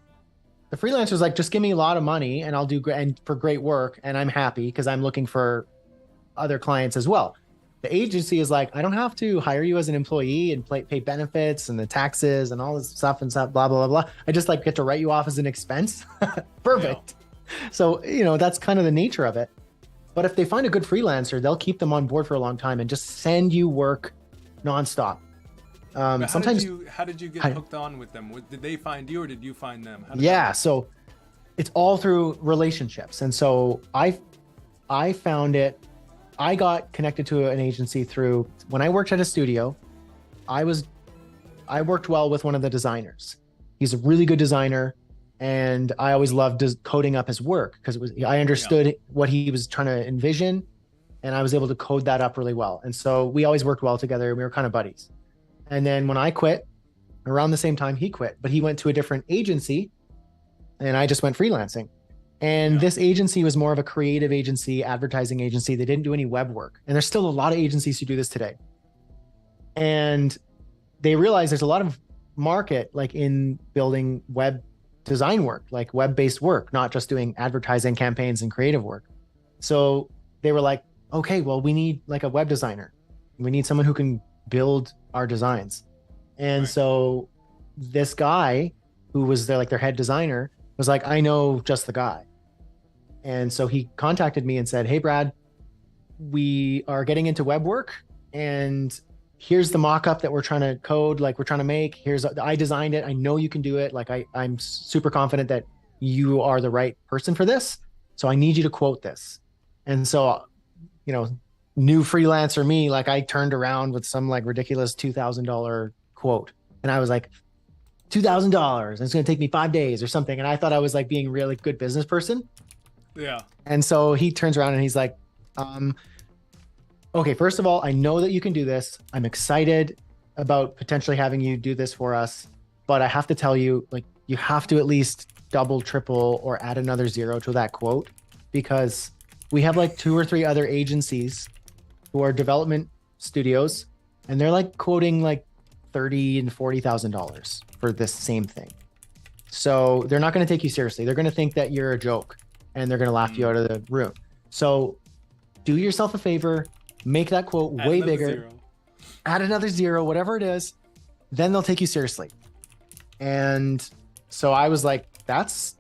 the freelancer's like, just give me a lot of money and I'll do and for great work, and I'm happy because I'm looking for other clients as well. The agency is like, I don't have to hire you as an employee and pay benefits and the taxes and all this stuff and stuff, blah, blah, blah, blah. I just like get to write you off as an expense. Perfect. Yeah. So, that's kind of the nature of it. But if they find a good freelancer, they'll keep them on board for a long time and just send you work nonstop. How Sometimes, did you get hooked on with them? Did they find you or did you find them? So it's all through relationships. And so I found it. I got connected to an agency through, when I worked at a studio, I worked well with one of the designers. He's a really good designer, and I always loved coding up his work because I understood what he was trying to envision, and I was able to code that up really well. And so we always worked well together. We were kind of buddies. And then when I quit, around the same time he quit, but he went to a different agency and I just went freelancing. And this agency was more of a creative agency, advertising agency. They didn't do any web work. And there's still a lot of agencies who do this today. And they realize there's a lot of market like in building web design work, like web-based work, not just doing advertising campaigns and creative work. So they were like, okay, well, we need like a web designer. We need someone who can build our designs. And so this guy who was their head designer was like, I know just the guy. And so he contacted me and said, hey, Brad, we are getting into web work and here's the mock-up that we're trying to code, like we're trying to make. I designed it. I know you can do it. Like I'm super confident that you are the right person for this. So I need you to quote this. And so, you know, new freelancer me, like I turned around with some like ridiculous $2,000 quote. And I was like, $2,000. It's going to take me 5 days or something. And I thought I was like being a really good business person. Yeah. And so he turns around and he's like, okay, first of all, I know that you can do this. I'm excited about potentially having you do this for us, but I have to tell you, like, you have to at least double, triple, or add another zero to that quote, because we have like 2 or 3 other agencies who are development studios, and they're like quoting like $30,000 and $40,000 for this same thing. So they're not going to take you seriously. They're going to think that you're a joke, and they're going to laugh you out of the room. So do yourself a favor, make that quote way bigger, add another zero, whatever it is, then they'll take you seriously. And so I was like, that's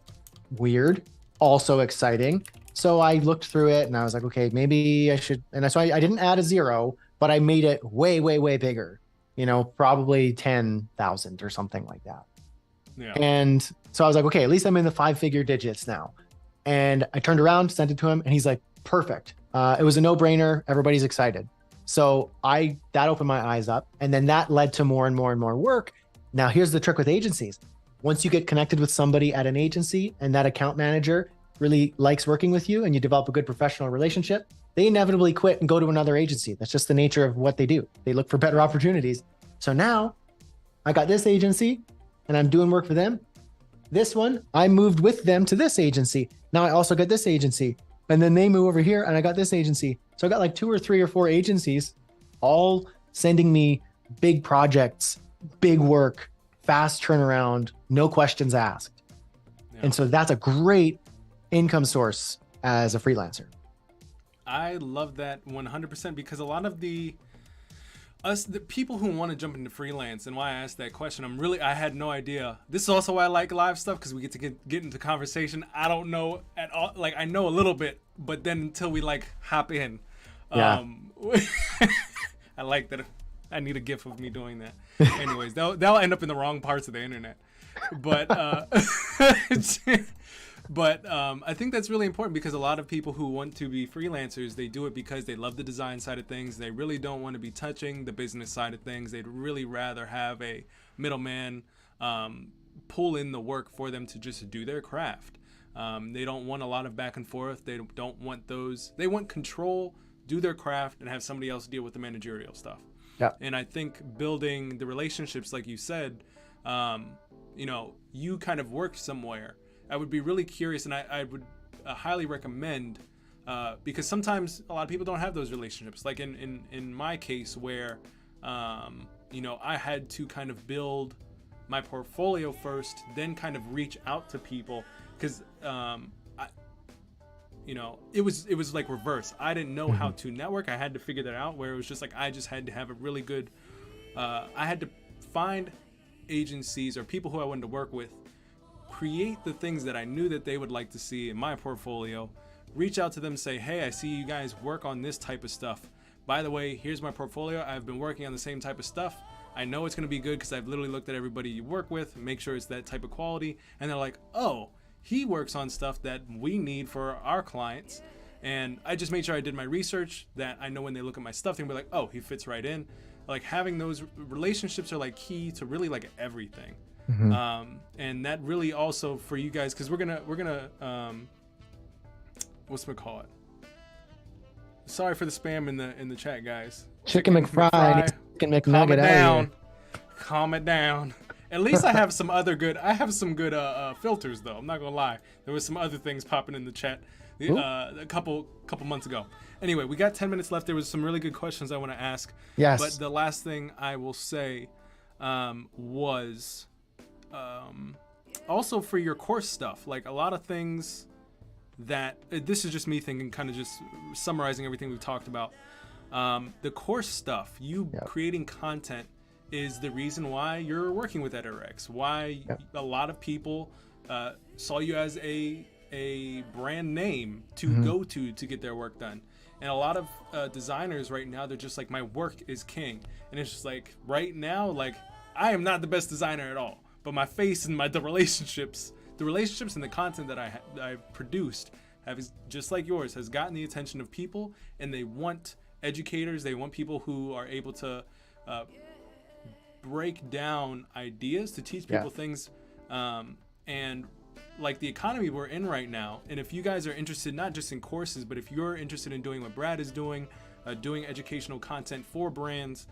weird, also exciting. So I looked through it and I was like, okay, maybe I should. And so I didn't add a zero, but I made it way, way, way bigger, you know, probably 10,000 or something like that. Yeah. And so I was like, okay, at least I'm in the 5-figure digits now. And I turned around, sent it to him, and he's like, perfect. It was a no-brainer. Everybody's excited. So that opened my eyes up, and then that led to more and more and more work. Now here's the trick with agencies. Once you get connected with somebody at an agency and that account manager really likes working with you and you develop a good professional relationship, they inevitably quit and go to another agency. That's just the nature of what they do. They look for better opportunities. So now I got this agency and I'm doing work for them. This one, I moved with them to this agency. Now I also got this agency, and then they move over here and I got this agency. So I got like 2 or 3 or 4 agencies all sending me big projects, big work, fast turnaround, no questions asked. Yeah. And so that's a great income source as a freelancer. I love that 100%, because a lot of the people who want to jump into freelance, and why I asked that question, I had no idea. This is also why I like live stuff, because we get to get into conversation. I don't know at all. Like, I know a little bit, but then until we like hop in, yeah. I like that. I need a gif of me doing that. Anyways, that'll end up in the wrong parts of the internet. But I think that's really important, because a lot of people who want to be freelancers, they do it because they love the design side of things. They really don't want to be touching the business side of things. They'd really rather have a middleman pull in the work for them to just do their craft. They don't want a lot of back and forth. They don't want those. They want control, do their craft, and have somebody else deal with the managerial stuff. Yeah. And I think building the relationships, like you said, you kind of work somewhere. I would be really curious, and I would highly recommend, because sometimes a lot of people don't have those relationships. Like in my case, where I had to kind of build my portfolio first, then kind of reach out to people, because it was like reverse. I didn't know how to network. I had to figure that out, where it was just like I just had to have a really good. I had to find agencies or people who I wanted to work with, create the things that I knew that they would like to see in my portfolio, reach out to them, say, hey, I see you guys work on this type of stuff. By the way, here's my portfolio. I've been working on the same type of stuff. I know it's going to be good because I've literally looked at everybody you work with, make sure it's that type of quality. And they're like, oh, he works on stuff that we need for our clients. And I just made sure I did my research, that I know when they look at my stuff, they'll be like, oh, he fits right in. Like, having those relationships are like key to really like everything. And that really also for you guys, because we're gonna what's we call it? Sorry for the spam in the chat, guys. Chicken McFry, Chicken McNugget. Calm it down. At least I have some good filters, though. I'm not gonna lie. There was some other things popping in the chat a couple months ago. Anyway, we got 10 minutes left. There was some really good questions I want to ask. Yes. But the last thing I will say was also for your course stuff. Like, a lot of things that this is just me thinking, kind of just summarizing everything we've talked about. The course stuff, creating content, is the reason why you're working with EditRx. Why a lot of people saw you as a brand name to go to get their work done. And a lot of designers right now, they're just like, my work is king. And it's just like, right now, like, I am not the best designer at all, but my face and the relationships and the content that I've produced have, just like yours, has gotten the attention of people, and they want educators. They want people who are able to break down ideas, to teach people things. And like the economy we're in right now, and if you guys are interested not just in courses, but if you're interested in doing what Brad is doing educational content for brands,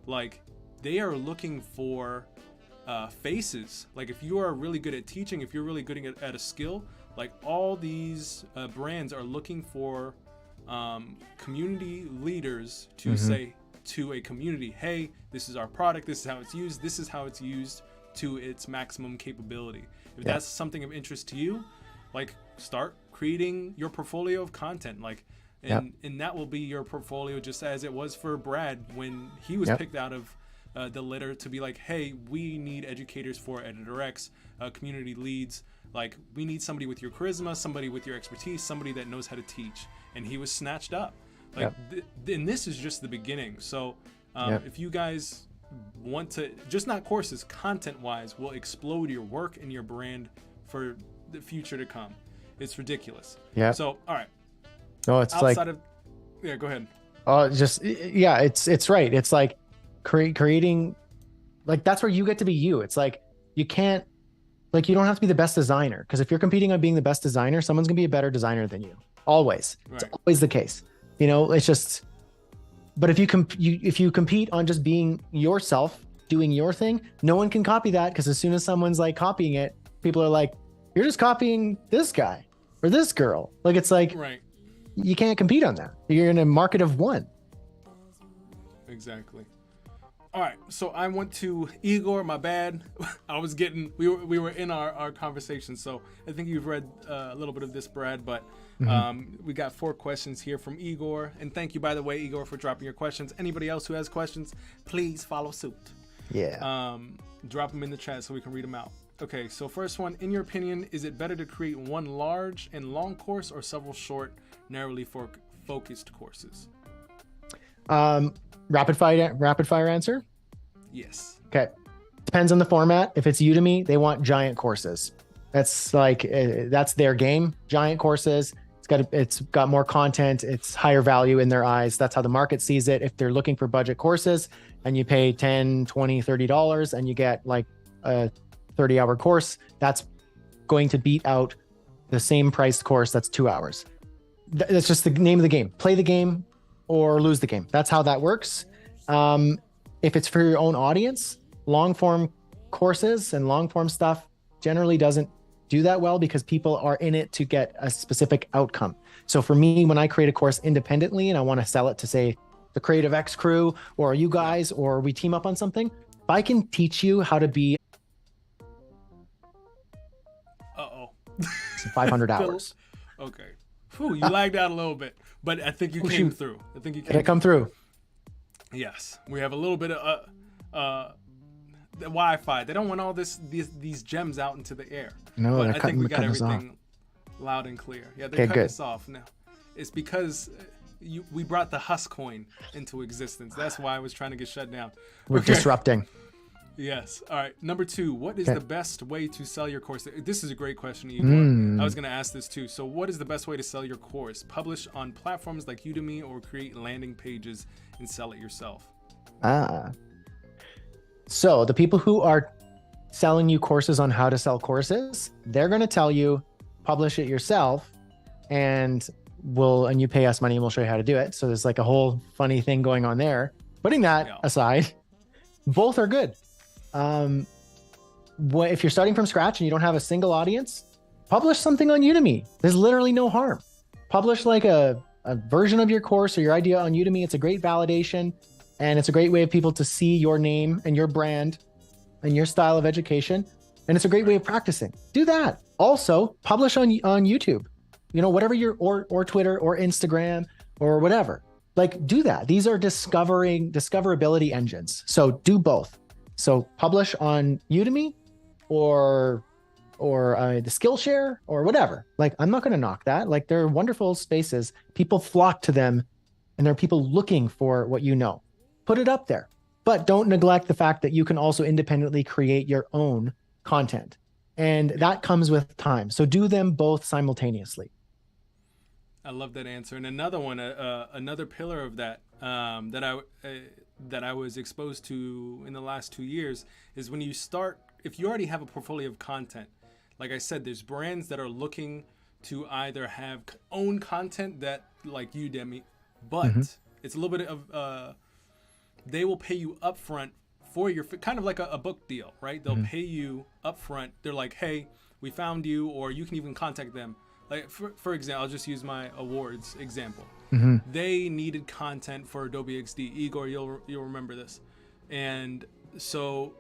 like, they are looking for faces. Like, if you are really good at teaching, if you're really good at a skill, like, all these brands are looking for community leaders to say to a community, hey, this is our product, this is how it's used, this is how it's used to its maximum capability. If that's something of interest to you, like, start creating your portfolio of content, like, and that will be your portfolio, just as it was for Brad when he was picked out of the litter to be like, hey, we need educators for EditorX, community leads, like, we need somebody with your charisma, somebody with your expertise, somebody that knows how to teach. And he was snatched up. Like, and this is just the beginning. So if you guys want to, just not courses, content wise, will explode your work and your brand for the future to come. It's ridiculous. So all right, it's outside like, of, go ahead. It's right. It's like creating, like, that's where you get to be you. It's like, you can't, like, you don't have to be the best designer, because if you're competing on being the best designer, someone's gonna be a better designer than you. Always. It's always the case. You know, it's just, but if you compete on just being yourself, doing your thing, no one can copy that, because as soon as someone's like copying it, people are like, you're just copying this guy or this girl. Like, it's like, you can't compete on that. You're in a market of one. Exactly. All right, so I went to Igor. My bad. We were in our conversation, so I think you've read a little bit of this, Brad. But we got 4 questions here from Igor, and thank you, by the way, Igor, for dropping your questions. Anybody else who has questions, please follow suit. Drop them in the chat so we can read them out. Okay, so first one, in your opinion, is it better to create one large and long course or several short, narrowly focused courses? Rapid fire answer? Yes. Okay. Depends on the format. If it's Udemy, they want giant courses. That's like, that's their game. Giant courses. It's got more content. It's higher value in their eyes. That's how the market sees it. If they're looking for budget courses and you pay $10, $20, $30 and you get like a 30-hour course, that's going to beat out the same priced course that's 2 hours. That's just the name of the game. Play the game or lose the game. That's how that works. If it's for your own audience, long form courses and long form stuff generally doesn't do that well, because people are in it to get a specific outcome. So for me, when I create a course independently and I want to sell it to, say, the Creative X crew or you guys, or we team up on something, if I can teach you how to be 500 hours. Okay. Whew, you lagged out a little bit, but I think you came through. Did I come through? Yes. We have a little bit of the Wi-Fi. They don't want all these gems out into the air. No, but I think we got everything loud and clear. Yeah, they're cutting us off now. It's because we brought the Hus coin into existence. That's why I was trying to get shut down. We're disrupting. Yes. All right. Number 2, what is the best way to sell your course? This is a great question, Igor. I was going to ask this too. So what is the best way to sell your course? Publish on platforms like Udemy or create landing pages and sell it yourself? So the people who are selling you courses on how to sell courses, they're going to tell you, publish it yourself and you pay us money and we'll show you how to do it. So there's like a whole funny thing going on there. Putting that aside, both are good. If you're starting from scratch and you don't have a single audience, publish something on Udemy. There's literally no harm. Publish like a version of your course or your idea on Udemy. It's a great validation, and it's a great way of people to see your name and your brand and your style of education. And it's a great way of practicing. Do that. Also, publish on YouTube, whatever or Twitter or Instagram or whatever. Like, do that. These are discoverability engines. So do both. So publish on Udemy or the Skillshare or whatever. Like, I'm not going to knock that. Like, they're wonderful spaces. People flock to them and there are people looking for what you know. Put it up there, but don't neglect the fact that you can also independently create your own content. And that comes with time. So do them both simultaneously. I love that answer. And another one, another pillar of that that I was exposed to in the last 2 years is when you start, if you already have a portfolio of content, like I said, there's brands that are looking to either have own content that like Udemy, but it's a little bit of, they will pay you upfront for your, kind of like a book deal, right? They'll pay you upfront. They're like, hey, we found you, or you can even contact them. Like for example, I'll just use my awards example. They needed content for Adobe XD. Igor, you'll remember this. And so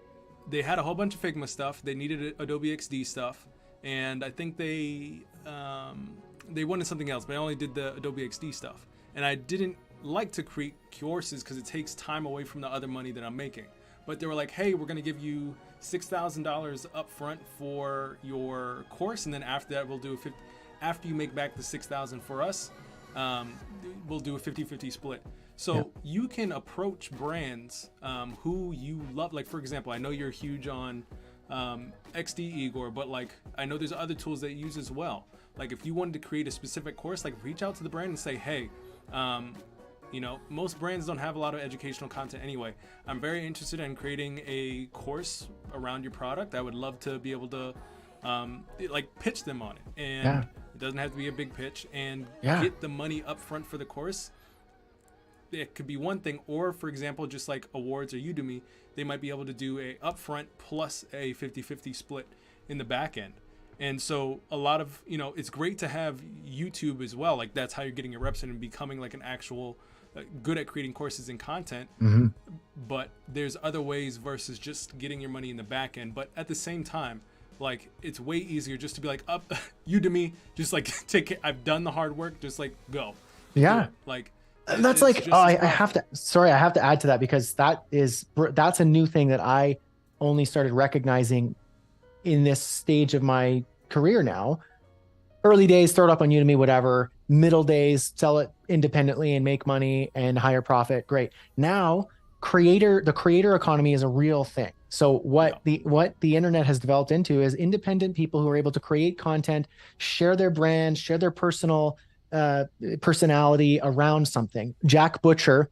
they had a whole bunch of Figma stuff. They needed Adobe XD stuff, and I think they wanted something else, but I only did the Adobe XD stuff. And I didn't like to create courses because it takes time away from the other money that I'm making. But they were like, hey, we're going to give you $6,000 up front for your course, and then after that, we'll do after you make back the $6,000 for us, we'll do a 50-50 split. So you can approach brands who you love. Like, for example, I know you're huge on XD, Igor, but like I know there's other tools that you use as well. Like if you wanted to create a specific course, like reach out to the brand and say, hey, you know, most brands don't have a lot of educational content anyway. I'm very interested in creating a course around your product. I would love to be able to like pitch them on it. And it doesn't have to be a big pitch, and get the money up front for the course. It could be one thing, or for example, just like awards or Udemy, they might be able to do a upfront plus a 50-50 split in the back end. And so a lot of, you know, it's great to have YouTube as well. Like that's how you're getting your reps in and becoming like an actual good at creating courses and content. But there's other ways versus just getting your money in the back end. But at the same time, like it's way easier just to be like, up Udemy, just like take it. I've done the hard work, just like go. Like that's like, oh, I have to add to that, because that's a new thing that I only started recognizing in this stage of my career now. Early days, throw it up on Udemy, whatever. Middle days, sell it independently and make money and higher profit. Great. Now, the creator economy is a real thing. So what the internet has developed into is independent people who are able to create content, share their brand, share their personal personality around something. Jack Butcher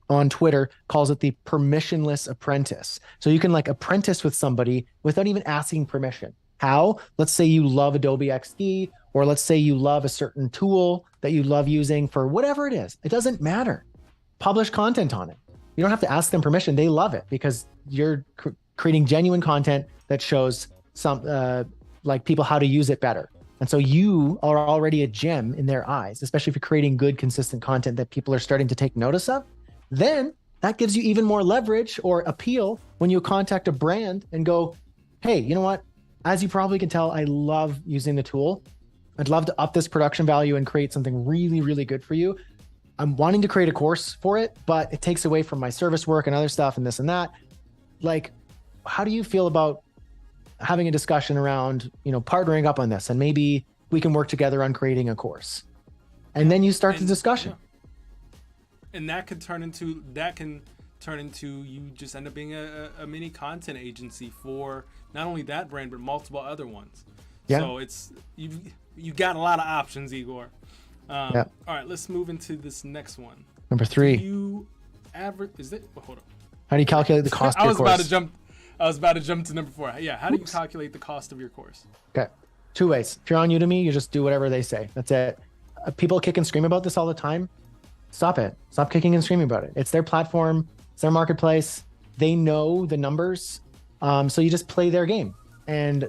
on Twitter calls it the permissionless apprentice. So you can like apprentice with somebody without even asking permission. How? Let's say you love Adobe XD, or let's say you love a certain tool that you love using for whatever it is. It doesn't matter. Publish content on it. You don't have to ask them permission. They love it because you're creating genuine content that shows some like people how to use it better. And so you are already a gem in their eyes, especially if you're creating good, consistent content that people are starting to take notice of. Then that gives you even more leverage or appeal when you contact a brand and go, hey, you know what? As you probably can tell, I love using the tool. I'd love to up this production value and create something really, really good for you. I'm wanting to create a course for it, but it takes away from my service work and other stuff and this and that. Like, how do you feel about having a discussion around, you know, partnering up on this, and maybe we can work together on creating a course? And then you start the discussion. And that can turn into you just end up being a mini content agency for not only that brand, but multiple other ones. So it's, you got a lot of options, Igor. All right, let's move into this next one. Number 3. Is it? Well, hold on. How do you calculate the cost of your course? I was about to jump to number 4. Yeah, how do you calculate the cost of your course? Okay, 2 ways. If you're on Udemy, you just do whatever they say. That's it. People kick and scream about this all the time. Stop it. Stop kicking and screaming about it. It's their platform. It's their marketplace. They know the numbers. So you just play their game. And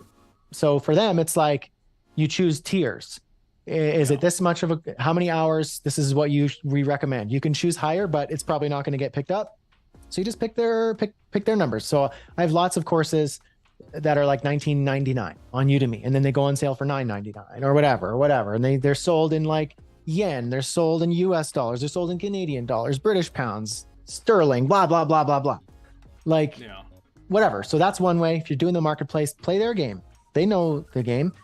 so for them, it's like you choose tiers. Is it this much of how many hours? This is what we recommend. You can choose higher, but it's probably not going to get picked up. So you just pick their numbers. So I have lots of courses that are like $19.99 on Udemy, and then they go on sale for $9.99 or whatever. And they're sold in like yen, they're sold in US dollars, they're sold in Canadian dollars, British pounds, sterling, blah, blah, blah, blah, blah. Like whatever. So that's one way. If you're doing the marketplace, play their game. They know the game.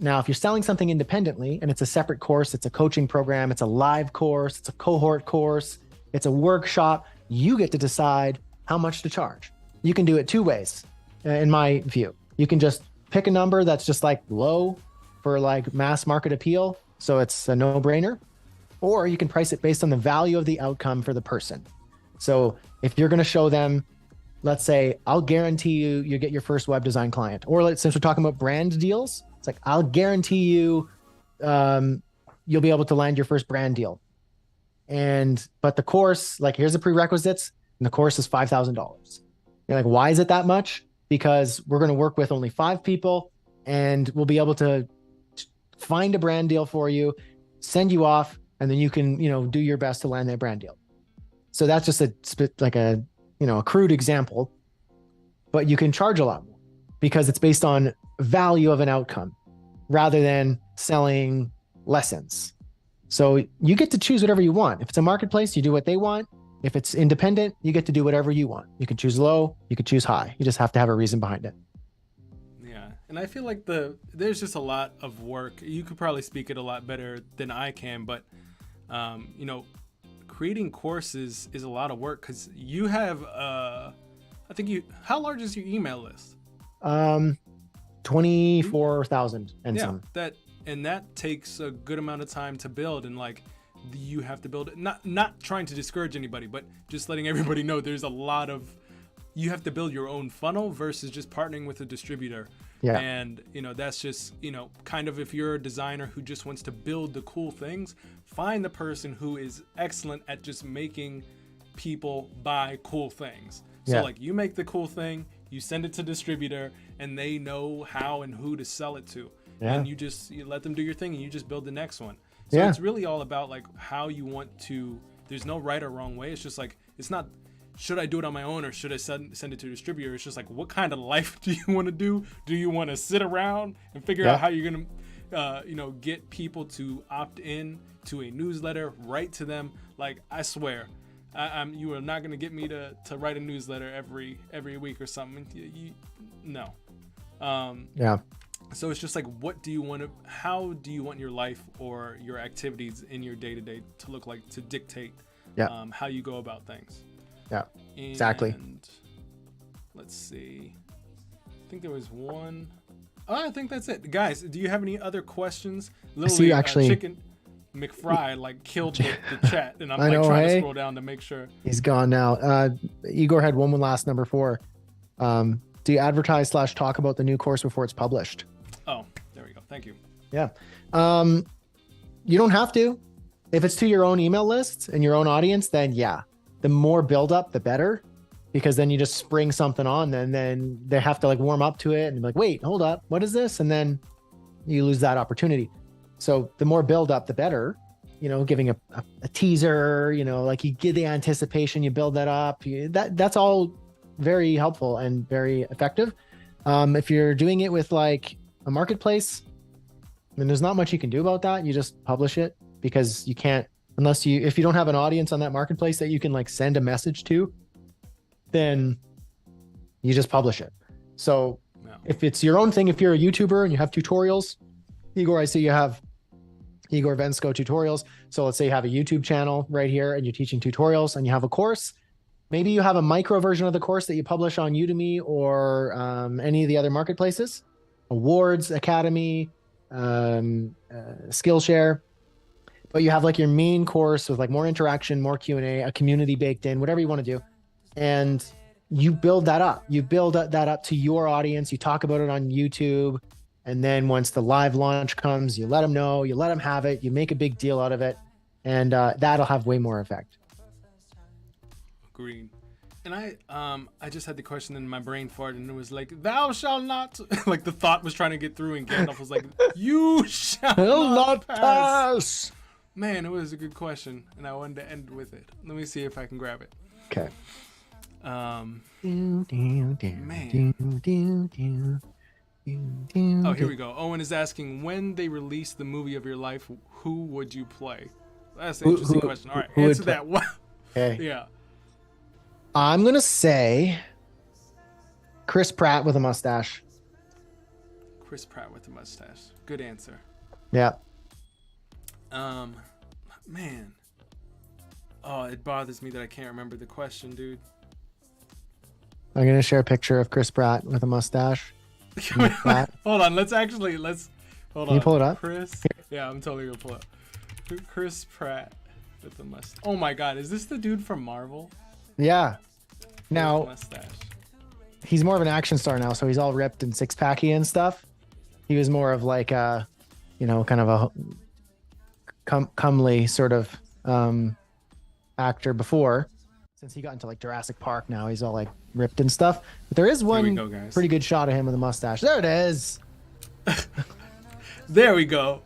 Now, if you're selling something independently and it's a separate course, it's a coaching program, it's a live course, it's a cohort course, it's a workshop, you get to decide how much to charge. You can do it two ways, in my view. You can just pick a number that's just like low for like mass market appeal, so it's a no-brainer, or you can price it based on the value of the outcome for the person. So if you're going to show them, let's say, I'll guarantee you get your first web design client, or since we're talking about brand deals, it's like, I'll guarantee you you'll be able to land your first brand deal. But the course, like, here's the prerequisites, and the course is $5,000. You're like, why is it that much? Because we're going to work with only 5 people, and we'll be able to find a brand deal for you, send you off, and then you can, do your best to land that brand deal. So that's just a crude example, but you can charge a lot more because it's based on value of an outcome rather than selling lessons. So you get to choose whatever you want. If it's a marketplace, you do what they want. If it's independent, you get to do whatever you want. You can choose low, you can choose high. You just have to have a reason behind it. Yeah. And I feel like there's just a lot of work. You could probably speak it a lot better than I can, but creating courses is a lot of work because you have, how large is your email list? 24,000 and some. That takes a good amount of time to build, and like you have to build it. Not trying to discourage anybody, but just letting everybody know there's a lot of, you have to build your own funnel versus just partnering with a distributor. Yeah. And that's just, kind of, if you're a designer who just wants to build the cool things, find the person who is excellent at just making people buy cool things. So like, you make the cool thing, you send it to distributor, and they know how and who to sell it to. Yeah. And you let them do your thing, and you just build the next one. So it's really all about like how you want to, there's no right or wrong way. It's just like, it's not, should I do it on my own or should I send it to a distributor? It's just like, what kind of life do you want to do? Do you want to sit around and figure out how you're going to, get people to opt in to a newsletter, write to them? Like, I swear, you are not going to get me to write a newsletter every week or something. No. So it's just like, how do you want your life or your activities in your day-to-day to look like, to dictate how you go about things? Yeah, exactly. And let's see. I think there was one. Oh, I think that's it. Guys, do you have any other questions? Literally, see, actually, Chicken McFry killed the chat, and I'm trying to scroll down to make sure. He's gone now. Igor had one last, number 4. Do you advertise / talk about the new course before it's published? Oh, there we go. Thank you. Yeah. You don't have to. If it's to your own email list and your own audience, then yeah. The more build up, the better, because then you just spring something on, and then they have to like warm up to it and be like, wait, hold up, what is this? And then you lose that opportunity. So the more build up, the better, giving a teaser, like you get the anticipation, you build that up. That's all very helpful and very effective. If you're doing it with like a marketplace, then there's not much you can do about that. You just publish it, because you can't, if you don't have an audience on that marketplace that you can like send a message to, then you just publish it. So if it's your own thing, if you're a YouTuber and you have tutorials, Igor, I see you have Igor Vensko tutorials. So let's say you have a YouTube channel right here and you're teaching tutorials and you have a course. Maybe you have a micro version of the course that you publish on Udemy or any of the other marketplaces, Awards, Academy, Skillshare. But you have like your main course with like more interaction, more Q&A, a community baked in, whatever you want to do. And you build that up. You build that up to your audience. You talk about it on YouTube. And then once the live launch comes, you let them know, you let them have it, you make a big deal out of it. And that'll have way more effect. Agreed. And I just had the question in my brain farted, and it was like, thou shalt not, like the thought was trying to get through, and Gandalf was like, you shall not pass. Man, it was a good question, and I wanted to end with it. Let me see if I can grab it. Okay. Man. Oh, here we go. Owen is asking, when they release the movie of your life, who would you play? That's an interesting question. All right, answer that one. Okay. Yeah. I'm going to say Chris Pratt with a mustache. Chris Pratt with a mustache. Good answer. Yeah. Man. Oh, it bothers me that I can't remember the question, dude. I'm gonna share a picture of Chris Pratt with a mustache. Hold on, let's hold Can you on. pull it up? Chris. Yeah, I'm totally gonna pull it up. Chris Pratt with the mustache. Oh my god, is this the dude from Marvel? Yeah. Now With mustache. he's more of an action star now, so he's all ripped and six-packy and stuff. He was more of like a, kind of a comely sort of actor before. Since he got into like Jurassic Park, now he's all like ripped and stuff. But there is one pretty good shot of him with a mustache. There it is. There we go.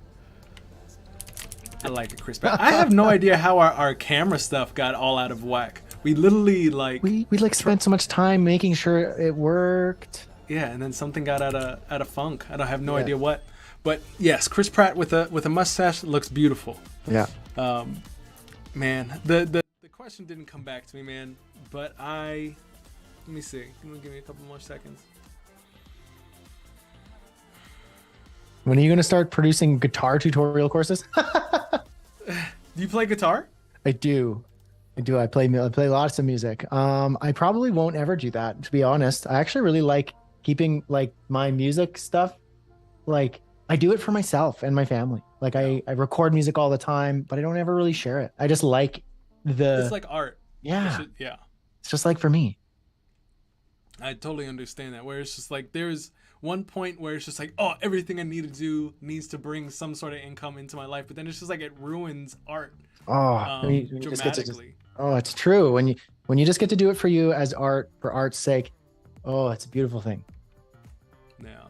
I like it, Chris Pratt. I have no idea how our camera stuff got all out of whack. We literally like we like spent so much time making sure it worked. Yeah, and then something got out of funk. I don't have no idea what. But yes, Chris Pratt with a mustache looks beautiful. Yeah. Man, the question didn't come back to me, man. But let me see. Give me a couple more seconds. When are you going to start producing guitar tutorial courses? Do you play guitar? I do. I play lots of music. I probably won't ever do that, to be honest. I actually really like keeping like my music stuff. Like I do it for myself and my family. Like I record music all the time, but I don't ever really share it. I just like it's like art. Yeah. Yeah. It's just like for me. I totally understand that. Where it's just like there's one point where it's just like, oh, everything I need to do needs to bring some sort of income into my life, but then it's just like it ruins art. When you dramatically. It's true. When you just get to do it for you as art for art's sake, it's a beautiful thing. Yeah.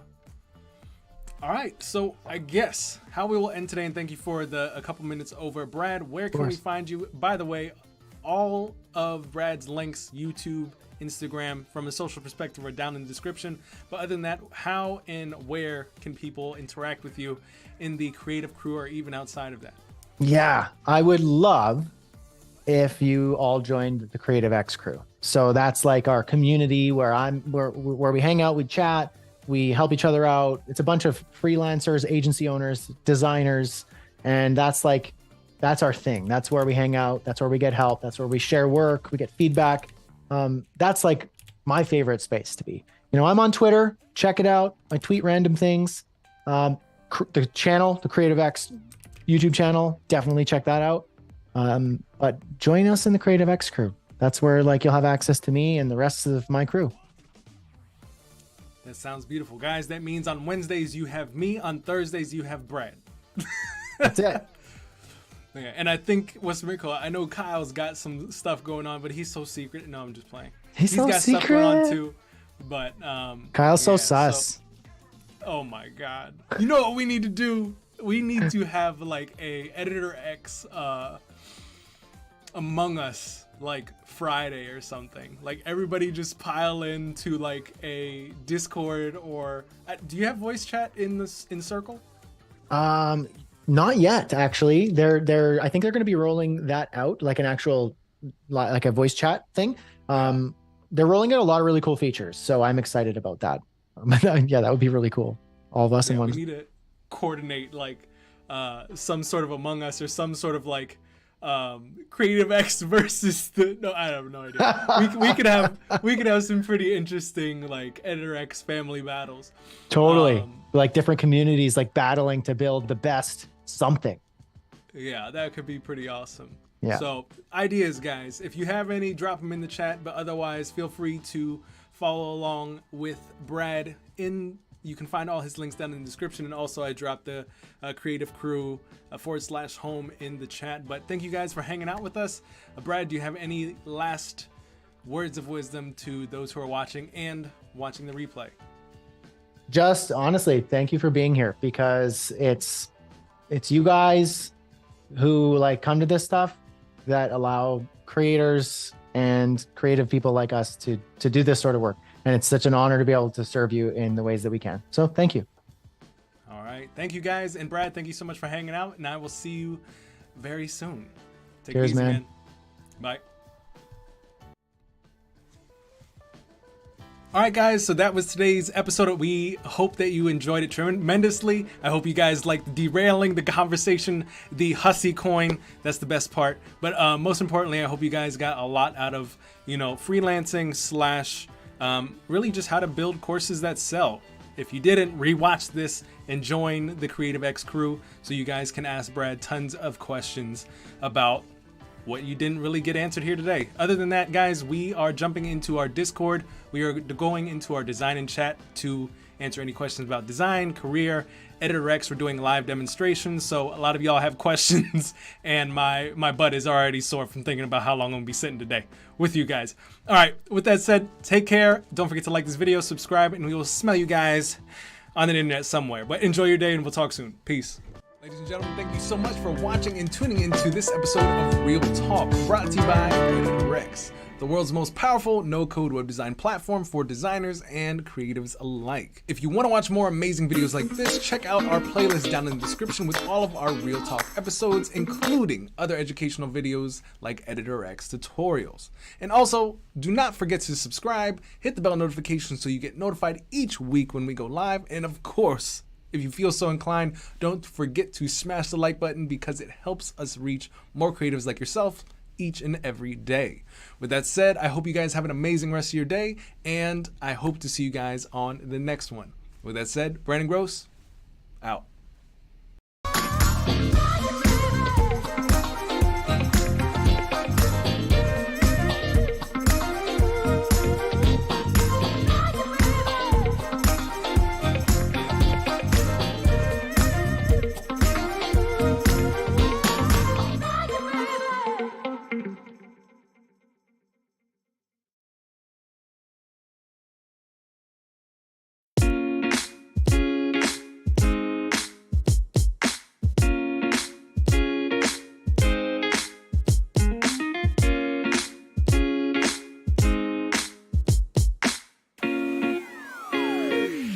All right, so I guess how we will end today, and thank you for a couple minutes over. Brad, where can we find you? By the way, all of Brad's links, YouTube, Instagram, from a social perspective, are down in the description. But other than that, how and where can people interact with you in the creative crew or even outside of that? Yeah, I would love if you all joined the Creative X crew. So that's like our community where we hang out, we chat, we help each other out. It's a bunch of freelancers, agency owners, designers, and that's our thing. That's where we hang out. That's where we get help. That's where we share work. We get feedback. That's like my favorite space to be. I'm on Twitter. Check it out. I tweet random things. The channel, the Creative X YouTube channel, definitely check that out. But join us in the Creative X crew. That's where you'll have access to me and the rest of my crew. That sounds beautiful, guys. That means on Wednesdays you have me, on Thursdays you have Brad. That's it. Yeah, and I think what's really cool, I know Kyle's got some stuff going on, but he's so secret. No, I'm just playing. He's so got secret. Stuff going on too. But Kyle's so sus. Oh my god. You know what we need to do? We need to have like a Editor X Among Us Friday or something. Like everybody just pile into like a Discord or do you have voice chat in Circle? Not yet, actually. I think they're going to be rolling that out like an actual like a voice chat thing. They're rolling out a lot of really cool features, so I'm excited about that. Yeah, that would be really cool. All of us in one. We need to coordinate some sort of Among Us or some sort of Creative X versus I have no idea. we could have some pretty interesting Editor X family battles. Totally. Different communities battling to build the best something. Yeah, that could be pretty awesome. Yeah. So ideas, guys, if you have any, drop them in the chat, but otherwise feel free to follow along with Brad you can find all his links down in the description, and also I dropped the creative crew /home in the chat. But thank you guys for hanging out with us. Brad, do you have any last words of wisdom to those who are watching and watching the replay? Just honestly, thank you for being here, because it's you guys who come to this stuff that allow creators and creative people like us to do this sort of work. And it's such an honor to be able to serve you in the ways that we can. So thank you. All right. Thank you, guys. And Brad, thank you so much for hanging out. And I will see you very soon. Cheers, it easy, man. Bye. All right, guys, so that was today's episode. We hope that you enjoyed it tremendously. I hope you guys liked derailing the conversation, the Hussey coin. That's the best part. But most importantly, I hope you guys got a lot out of, freelancing slash really just how to build courses that sell. If you didn't, rewatch this and join the Creative X crew so you guys can ask Brad tons of questions about what you didn't really get answered here today. Other than that, guys, we are jumping into our Discord. We are going into our design and chat to answer any questions about design, career, Editor X. We're doing live demonstrations, so a lot of y'all have questions, and my butt is already sore from thinking about how long I'm gonna be sitting today with you guys. All right, with that said, take care. Don't forget to like this video, subscribe, and we will smell you guys on the internet somewhere. But enjoy your day, and we'll talk soon. Peace. Ladies and gentlemen, thank you so much for watching and tuning into this episode of Real Talk, brought to you by Editor X, the world's most powerful no-code web design platform for designers and creatives alike. If you want to watch more amazing videos like this, check out our playlist down in the description with all of our Real Talk episodes, including other educational videos like Editor X tutorials. And also, do not forget to subscribe, hit the bell notification so you get notified each week when we go live, and of course, if you feel so inclined, don't forget to smash the like button because it helps us reach more creatives like yourself each and every day. With that said, I hope you guys have an amazing rest of your day, and I hope to see you guys on the next one. With that said, Brandon Groce, out.